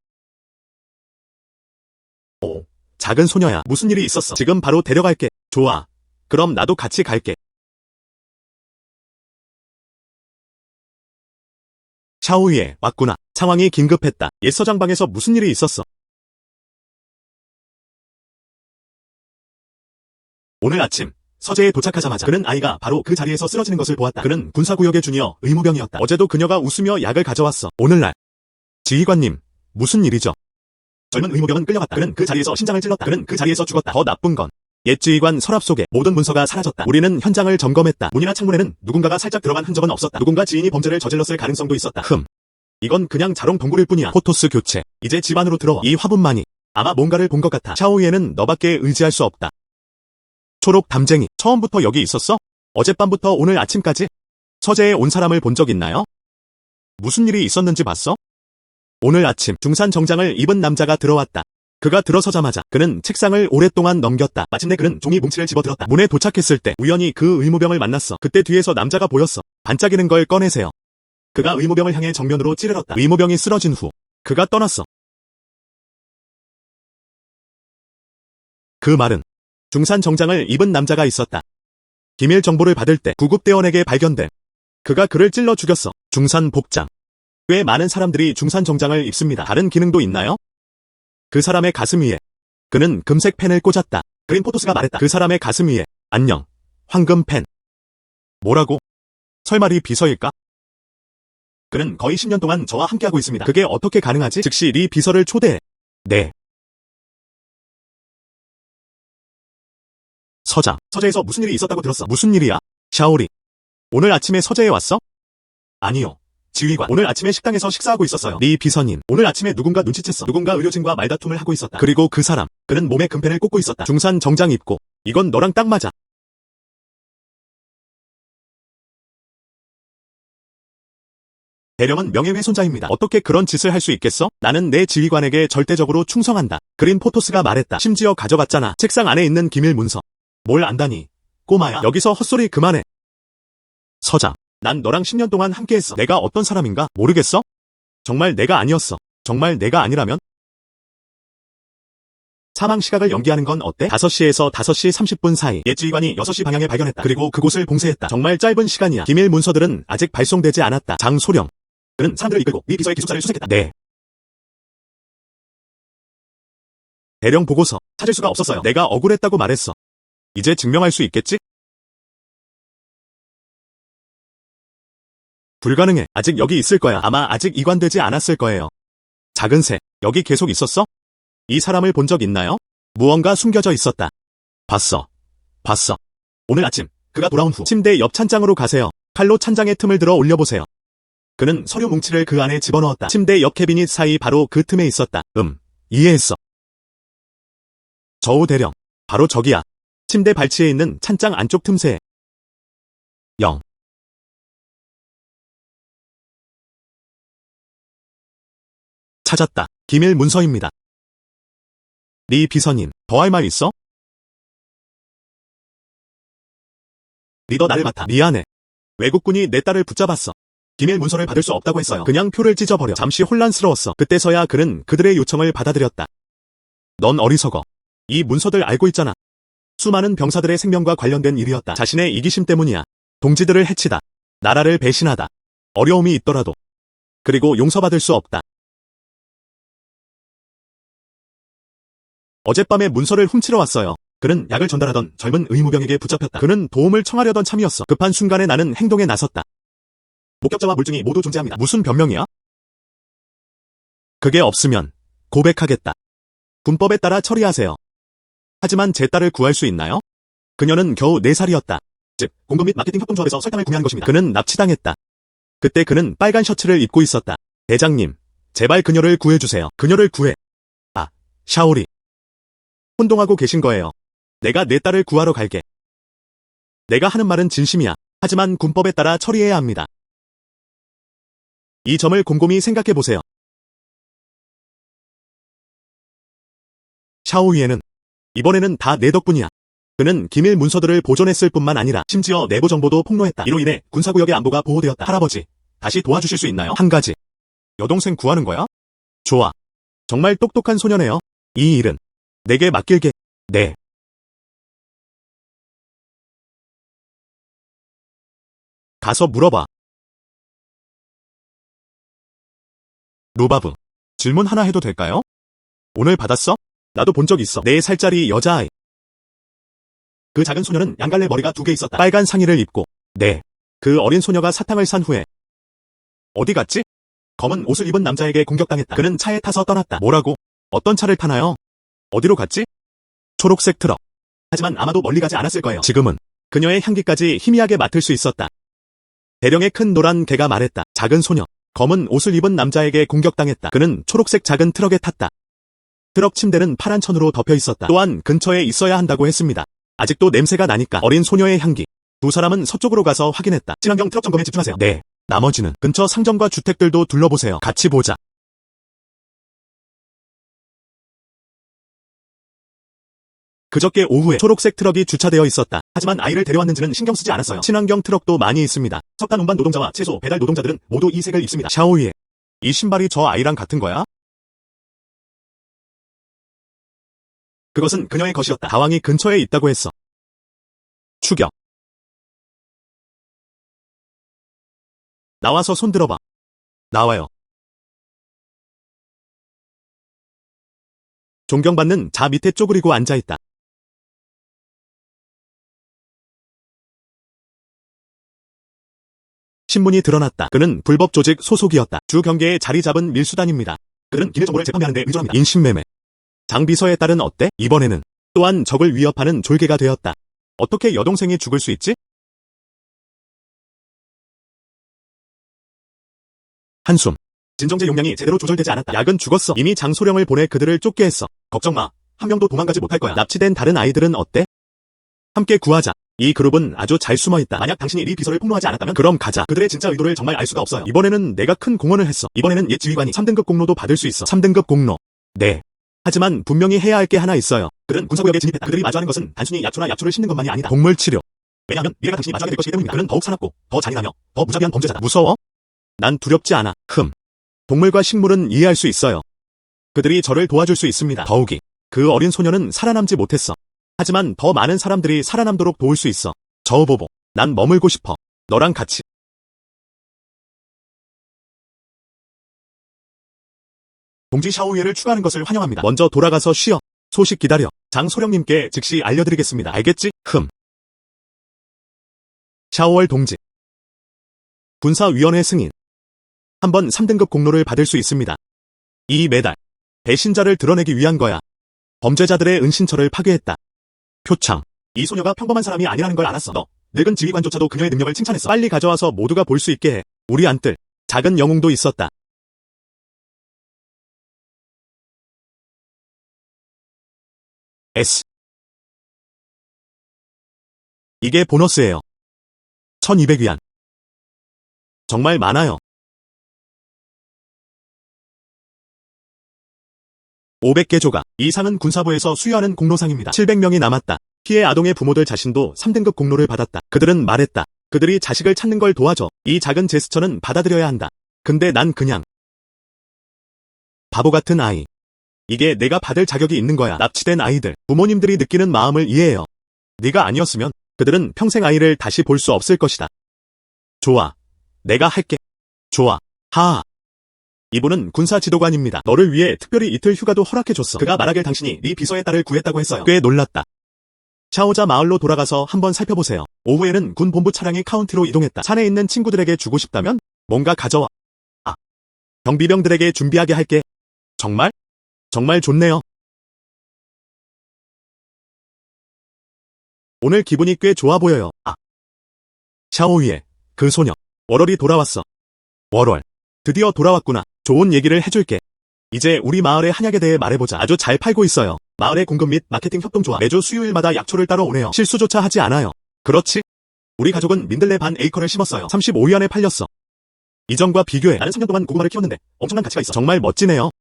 오, 작은 소녀야. 무슨 일이 있었어? 지금 바로 데려갈게. 좋아. 그럼 나도 같이 갈게. 샤오이에 왔구나. 상황이 긴급했다. 옛 서장방에서 무슨 일이 있었어? 오늘 아침 서재에 도착하자마자 그는 아이가 바로 그 자리에서 쓰러지는 것을 보았다. 그는 군사구역의 주니어 의무병이었다. 어제도 그녀가 웃으며 약을 가져왔어. 오늘날. 지휘관님, 무슨 일이죠? 젊은 의무병은 끌려갔다. 그는 그 자리에서 심장을 찔렀다. 그는 그 자리에서 죽었다. 더 나쁜 건 옛 지휘관 서랍 속에 모든 문서가 사라졌다. 우리는 현장을 점검했다. 문이나 창문에는 누군가가 살짝 들어간 흔적은 없었다. 누군가 지인이 범죄를 저질렀을 가능성도 있었다. 이건 그냥 자롱 동굴일 뿐이야. 포토스 교체. 이제 집 안으로 들어와. 이 화분만이 아마 뭔가를 본 것 같아. 샤오이에는 너밖에 의지할 수 없다. 초록 담쟁이. 처음부터 여기 있었어? 어젯밤부터 오늘 아침까지? 서재에 온 사람을 본 적 있나요? 무슨 일이 있었는지 봤어? 오늘 아침 중산 정장을 입은 남자가 들어왔다. 그가 들어서자마자 그는 책상을 오랫동안 넘겼다. 마침내 그는 종이 뭉치를 집어들었다. 문에 도착했을 때 우연히 그 의무병을 만났어. 그때 뒤에서 남자가 보였어. 반짝이는 걸 꺼내세요. 그가 의무병을 향해 정면으로 찌르렀다. 의무병이 쓰러진 후 그가 떠났어. 그 말은 중산 정장을 입은 남자가 있었다. 기밀 정보를 받을 때 구급대원에게 발견됨. 그가 그를 찔러 죽였어. 중산 복장. 꽤 많은 사람들이 중산 정장을 입습니다. 다른 기능도 있나요? 그 사람의 가슴 위에 그는 금색 펜을 꽂았다. 그린 포토스가 말했다. 그 사람의 가슴 위에 안녕, 황금 펜. 뭐라고? 설마 리 비서일까? 그는 거의 10년 동안 저와 함께하고 있습니다. 그게 어떻게 가능하지? 즉시 리 비서를 초대해. 네. 서자. 서재에서 무슨 일이 있었다고 들었어. 무슨 일이야? 샤오리. 오늘 아침에 서재에 왔어? 아니요. 지휘관. 오늘 아침에 식당에서 식사하고 있었어요. 리 비서님. 오늘 아침에 누군가 눈치챘어. 누군가 의료진과 말다툼을 하고 있었다. 그리고 그 사람. 그는 몸에 금펜을 꽂고 있었다. 중산 정장 입고. 이건 너랑 딱 맞아. 대령은 명예훼손자입니다. 어떻게 그런 짓을 할 수 있겠어? 나는 내 지휘관에게 절대적으로 충성한다. 그린 포토스가 말했다. 심지어 가져갔잖아. 책상 안에 있는 기밀 문서. 뭘 안다니. 꼬마야. 여기서 헛소리 그만해. 서자. 난 너랑 10년 동안 함께했어. 내가 어떤 사람인가? 모르겠어? 정말 내가 아니었어. 정말 내가 아니라면? 사망 시각을 연기하는 건 어때? 5시에서 5시 30분 사이 옛 지휘관이 6시 방향에 발견했다. 그리고 그곳을 봉쇄했다. 정말 짧은 시간이야. 기밀 문서들은 아직 발송되지 않았다. 장소령. 그는 사람들을 이끌고 리 비서의 기숙사를 수색했다. 네. 대령 보고서. 찾을 수가 없었어요. 내가 억울했다고 말했어. 이제 증명할 수 있겠지? 불가능해. 아직 여기 있을 거야. 아마 아직 이관되지 않았을 거예요. 작은 새. 여기 계속 있었어? 이 사람을 본 적 있나요? 무언가 숨겨져 있었다. 봤어. 오늘 아침 그가 돌아온 후 침대 옆 찬장으로 가세요. 칼로 찬장의 틈을 들어 올려보세요. 그는 서류 뭉치를 그 안에 집어넣었다. 침대 옆 캐비닛 사이 바로 그 틈에 있었다. 이해했어. 저우 대령. 바로 저기야. 침대 발치에 있는 찬장 안쪽 틈새에. 0. 찾았다. 기밀 문서입니다. 리 비서님, 더 할 말 있어? 리더 나를 맡아. 미안해. 외국군이 내 딸을 붙잡았어. 기밀 문서를 받을 수 없다고 했어요. 그냥 표를 찢어버려. 잠시 혼란스러웠어. 그때서야 그는 그들의 요청을 받아들였다. 넌 어리석어. 이 문서들 알고 있잖아. 수많은 병사들의 생명과 관련된 일이었다. 자신의 이기심 때문이야. 동지들을 해치다. 나라를 배신하다. 어려움이 있더라도. 그리고 용서받을 수 없다. 어젯밤에 문서를 훔치러 왔어요. 그는 약을 전달하던 젊은 의무병에게 붙잡혔다. 그는 도움을 청하려던 참이었어. 급한 순간에 나는 행동에 나섰다. 목격자와 물증이 모두 존재합니다. 무슨 변명이야? 그게 없으면 고백하겠다. 군법에 따라 처리하세요. 하지만 제 딸을 구할 수 있나요? 그녀는 겨우 4살이었다. 즉, 공급 및 마케팅 협동조합에서 설탕을 구매한 것입니다. 그는 납치당했다. 그때 그는 빨간 셔츠를 입고 있었다. 대장님, 제발 그녀를 구해주세요. 그녀를 구해. 아, 샤오리. 혼동하고 계신 거예요. 내가 내 딸을 구하러 갈게. 내가 하는 말은 진심이야. 하지만 군법에 따라 처리해야 합니다. 이 점을 곰곰이 생각해보세요. 샤오위에는 이번에는 다 내 덕분이야. 그는 기밀 문서들을 보존했을 뿐만 아니라 심지어 내부 정보도 폭로했다. 이로 인해 군사구역의 안보가 보호되었다. 할아버지, 다시 도와주실 수 있나요? 한 가지. 여동생 구하는 거야? 좋아. 정말 똑똑한 소녀네요. 이 일은 내게 맡길게. 네. 가서 물어봐. 루바브. 질문 하나 해도 될까요? 오늘 받았어? 나도 본 적 있어. 4살짜리 여자아이. 그 작은 소녀는 양갈래 머리가 2개 있었다. 빨간 상의를 입고. 네. 그 어린 소녀가 사탕을 산 후에 어디 갔지? 검은 옷을 입은 남자에게 공격당했다. 그는 차에 타서 떠났다. 뭐라고? 어떤 차를 타나요? 어디로 갔지? 초록색 트럭. 하지만 아마도 멀리 가지 않았을 거예요. 지금은 그녀의 향기까지 희미하게 맡을 수 있었다. 대령의 큰 노란 개가 말했다. 작은 소녀. 검은 옷을 입은 남자에게 공격당했다. 그는 초록색 작은 트럭에 탔다. 트럭 침대는 파란 천으로 덮여 있었다. 또한 근처에 있어야 한다고 했습니다. 아직도 냄새가 나니까 어린 소녀의 향기. 두 사람은 서쪽으로 가서 확인했다. 친환경 트럭 점검에 집중하세요. 네. 나머지는 근처 상점과 주택들도 둘러보세요. 같이 보자. 그저께 오후에 초록색 트럭이 주차되어 있었다. 하지만 아이를 데려왔는지는 신경 쓰지 않았어요. 친환경 트럭도 많이 있습니다. 석탄 운반 노동자와 채소 배달 노동자들은 모두 이 색을 입습니다. 샤오위에. 이 신발이 저 아이랑 같은 거야? 그것은 그녀의 것이었다. 다왕이 근처에 있다고 했어. 추격. 나와서 손 들어봐. 나와요. 존경받는 자 밑에 쪼그리고 앉아있다. 신문이 드러났다. 그는 불법 조직 소속이었다. 주 경계에 자리 잡은 밀수단입니다. 그는 기밀 정보를 재판매하는 데 의존합니다. 인신매매. 장 비서에 따른 어때? 이번에는 또한 적을 위협하는 졸개가 되었다. 어떻게 여동생이 죽을 수 있지? 한숨. 진정제 용량이 제대로 조절되지 않았다. 약은 죽었어. 이미 장소령을 보내 그들을 쫓게 했어. 걱정 마. 한 명도 도망가지 못할 거야. 납치된 다른 아이들은 어때? 함께 구하자. 이 그룹은 아주 잘 숨어있다. 만약 당신이 리 비서를 폭로하지 않았다면 그럼 가자. 그들의 진짜 의도를 정말 알 수가 없어요. 이번에는 내가 큰 공헌을 했어. 이번에는 옛 지휘관이 3등급 공로도 받을 수 있어. 3등급 공로. 네. 하지만 분명히 해야 할 게 하나 있어요. 그들은 군사구역에 진입했다. 그들이 마주하는 것은 단순히 약초나 약초를 심는 것만이 아니다. 동물치료. 왜냐하면 미래가 당신이 마주하게 될 것이기 때문입니다. 그는 더욱 사납고 더 잔인하며 더 무자비한 범죄자다. 무서워? 난 두렵지 않아. 동물과 식물은 이해할 수 있어요. 그들이 저를 도와줄 수 있습니다. 더욱이 그 어린 소녀는 살아남지 못했어. 하지만 더 많은 사람들이 살아남도록 도울 수 있어. 저우보보. 난 머물고 싶어. 너랑 같이. 동지 샤오유에를 추가하는 것을 환영합니다. 먼저 돌아가서 쉬어. 소식 기다려. 장소령님께 즉시 알려드리겠습니다. 알겠지? 샤오월 동지. 군사위원회 승인. 한번 3등급 공로를 받을 수 있습니다. 이 메달. 배신자를 드러내기 위한 거야. 범죄자들의 은신처를 파괴했다. 표창. 이 소녀가 평범한 사람이 아니라는 걸 알았어. 너. 늙은 지휘관조차도 그녀의 능력을 칭찬했어. 빨리 가져와서 모두가 볼 수 있게 해. 우리 안뜰. 작은 영웅도 있었다. S. 이게 보너스예요. 1200위안. 정말 많아요. 500개 조각. 이 상은 군사부에서 수여하는 공로상입니다. 700명이 남았다. 피해 아동의 부모들 자신도 3등급 공로를 받았다. 그들은 말했다. 그들이 자식을 찾는 걸 도와줘. 이 작은 제스처는 받아들여야 한다. 근데 난 그냥 바보 같은 아이. 이게 내가 받을 자격이 있는 거야. 납치된 아이들. 부모님들이 느끼는 마음을 이해해요. 네가 아니었으면 그들은 평생 아이를 다시 볼 수 없을 것이다. 좋아. 내가 할게. 좋아. 하하. 이분은 군사 지도관입니다. 너를 위해 특별히 이틀 휴가도 허락해줬어. 그가 말하길 당신이 네 비서의 딸을 구했다고 했어요. 꽤 놀랐다. 샤오자 마을로 돌아가서 한번 살펴보세요. 오후에는 군 본부 차량이 카운티로 이동했다. 산에 있는 친구들에게 주고 싶다면 뭔가 가져와. 경비병들에게 준비하게 할게. 정말? 정말 좋네요. 오늘 기분이 꽤 좋아 보여요. 샤오위에 그 소녀. 월월이 돌아왔어. 월월. 드디어 돌아왔구나. 좋은 얘기를 해줄게. 이제 우리 마을의 한약에 대해 말해보자. 아주 잘 팔고 있어요. 마을의 공급 및 마케팅 협동 좋아. 매주 수요일마다 약초를 따러 오네요. 실수조차 하지 않아요. 그렇지? 우리 가족은 민들레 반 에이커를 심었어요. 35위안에 팔렸어. 이전과 비교해. 나는 3년 동안 고구마를 키웠는데 엄청난 가치가 있어. 정말 멋지네요.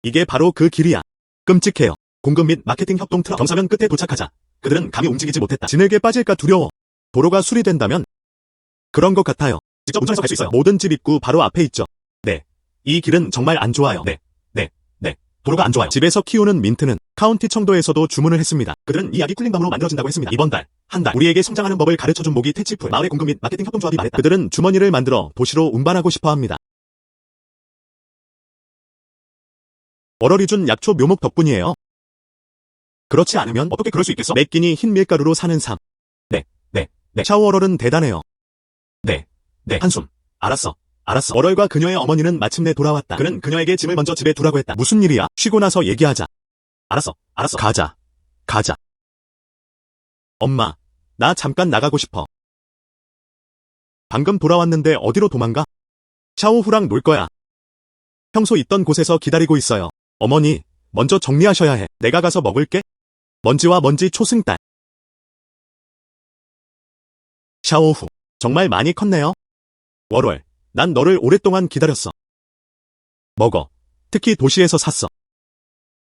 이게 바로 그 길이야. 끔찍해요. 공급 및 마케팅 협동 트럭. 경사면 끝에 도착하자. 그들은 감히 움직이지 못했다. 진흙에 빠질까 두려워. 도로가 수리된다면? 그런 것 같아요. 직접 운전해서 갈 수 있어요. 모든 집 입구 바로 앞에 있죠. 네. 이 길은 정말 안 좋아요. 네. 도로가 안 좋아요. 집에서 키우는 민트는 카운티 청도에서도 주문을 했습니다. 그들은 이 약이 쿨링밤으로 만들어진다고 했습니다. 이번 달, 한 달, 우리에게 성장하는 법을 가르쳐준 모기 테치프. 마을의 공급 및 마케팅 협동조합이 말했다. 그들은 주머니를 만들어 도시로 운반하고 싶어 합니다. 월월이 준 약초 묘목 덕분이에요. 그렇지 않으면 어떻게 그럴 수 있겠어? 매 끼니 흰 밀가루로 사는 삶. 네. 샤오월월은 대단해요. 네. 한숨. 알았어. 월월과 그녀의 어머니는 마침내 돌아왔다. 그는 그녀에게 짐을 먼저 집에 두라고 했다. 무슨 일이야? 쉬고 나서 얘기하자. 알았어. 가자. 엄마, 나 잠깐 나가고 싶어. 방금 돌아왔는데 어디로 도망가? 샤오후랑 놀 거야. 평소 있던 곳에서 기다리고 있어요. 어머니, 먼저 정리하셔야 해. 내가 가서 먹을게. 먼지와 먼지 초승달. 샤오후, 정말 많이 컸네요. 월월. 난 너를 오랫동안 기다렸어. 먹어. 특히 도시에서 샀어.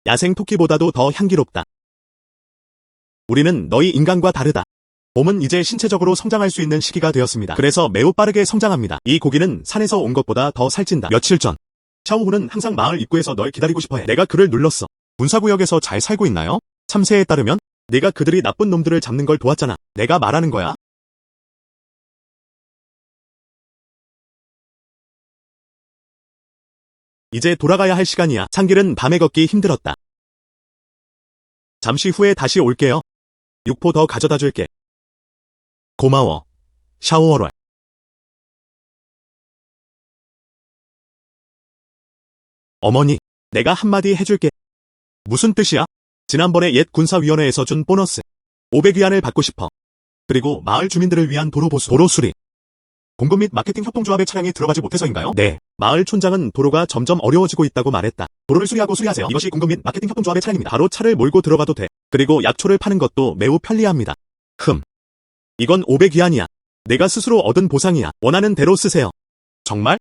야생 토끼보다도 더 향기롭다. 우리는 너희 인간과 다르다. 봄은 이제 신체적으로 성장할 수 있는 시기가 되었습니다. 그래서 매우 빠르게 성장합니다. 이 고기는 산에서 온 것보다 더 살찐다. 며칠 전, 샤오후는 항상 마을 입구에서 널 기다리고 싶어해. 내가 그를 눌렀어. 군사구역에서 잘 살고 있나요? 참새에 따르면 네가 그들이 나쁜 놈들을 잡는 걸 도왔잖아. 내가 말하는 거야. 이제 돌아가야 할 시간이야. 창길은 밤에 걷기 힘들었다. 잠시 후에 다시 올게요. 육포 더 가져다 줄게. 고마워. 샤오월월. 어머니, 내가 한마디 해줄게. 무슨 뜻이야? 지난번에 옛 군사위원회에서 준 보너스 500위안을 받고 싶어. 그리고 마을 주민들을 위한 도로 보수, 도로 수리. 공급 및 마케팅 협동조합의 차량이 들어가지 못해서인가요? 네. 마을 촌장은 도로가 점점 어려워지고 있다고 말했다. 도로를 수리하고 수리하세요. 이것이 공급 및 마케팅 협동조합의 차량입니다. 바로 차를 몰고 들어가도 돼. 그리고 약초를 파는 것도 매우 편리합니다. 이건 500위안이야. 내가 스스로 얻은 보상이야. 원하는 대로 쓰세요. 정말?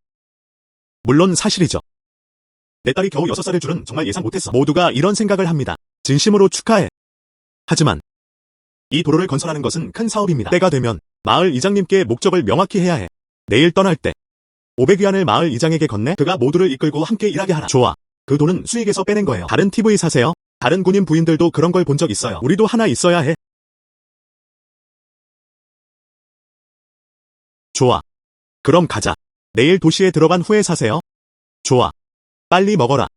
물론 사실이죠. 내 딸이 겨우 6살일 줄은 정말 예상 못했어. 모두가 이런 생각을 합니다. 진심으로 축하해. 하지만 이 도로를 건설하는 것은 큰 사업입니다. 때가 되면 마을 이장님께 목적을 명확히 해야 해. 내일 떠날 때 500위안을 마을 이장에게 건네 그가 모두를 이끌고 함께 일하게 하라. 좋아. 그 돈은 수익에서 빼낸 거예요. 다른 TV 사세요. 다른 군인 부인들도 그런 걸 본 적 있어요. 우리도 하나 있어야 해. 좋아. 그럼 가자. 내일 도시에 들어간 후에 사세요. 좋아. 빨리 먹어라.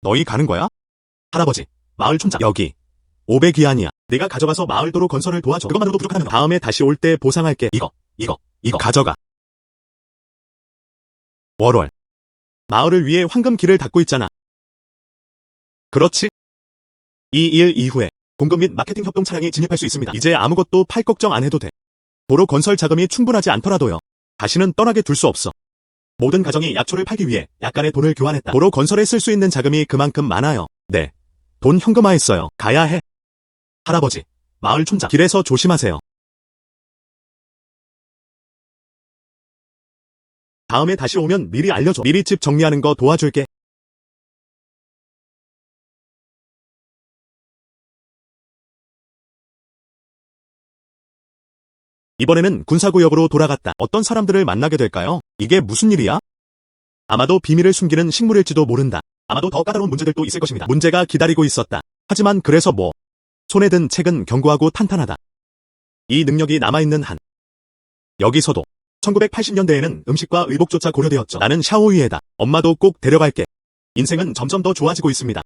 너희 가는 거야? 할아버지, 마을 촌장. 여기 500위안이야. 내가 가져가서 마을 도로 건설을 도와줘. 그것만으로도 부족하다면 다음에 다시 올 때 보상할게. 이거 가져가. 월월. 마을을 위해 황금길을 닦고 있잖아. 그렇지? 이 일 이후에 공급 및 마케팅 협동 차량이 진입할 수 있습니다. 이제 아무것도 팔 걱정 안 해도 돼. 도로 건설 자금이 충분하지 않더라도요. 다시는 떠나게 둘 수 없어. 모든 가정이 약초를 팔기 위해 약간의 돈을 교환했다. 도로 건설에 쓸 수 있는 자금이 그만큼 많아요. 네. 돈 현금화했어요. 가야 해. 할아버지, 마을 촌장. 길에서 조심하세요. 다음에 다시 오면 미리 알려줘. 미리 집 정리하는 거 도와줄게. 이번에는 군사구역으로 돌아갔다. 어떤 사람들을 만나게 될까요? 이게 무슨 일이야? 아마도 비밀을 숨기는 식물일지도 모른다. 아마도 더 까다로운 문제들도 있을 것입니다. 문제가 기다리고 있었다. 하지만 그래서 뭐? 손에 든 책은 견고하고 탄탄하다. 이 능력이 남아있는 한. 여기서도 1980년대에는 음식과 의복조차 고려되었죠. 나는 샤오위에다. 엄마도 꼭 데려갈게. 인생은 점점 더 좋아지고 있습니다.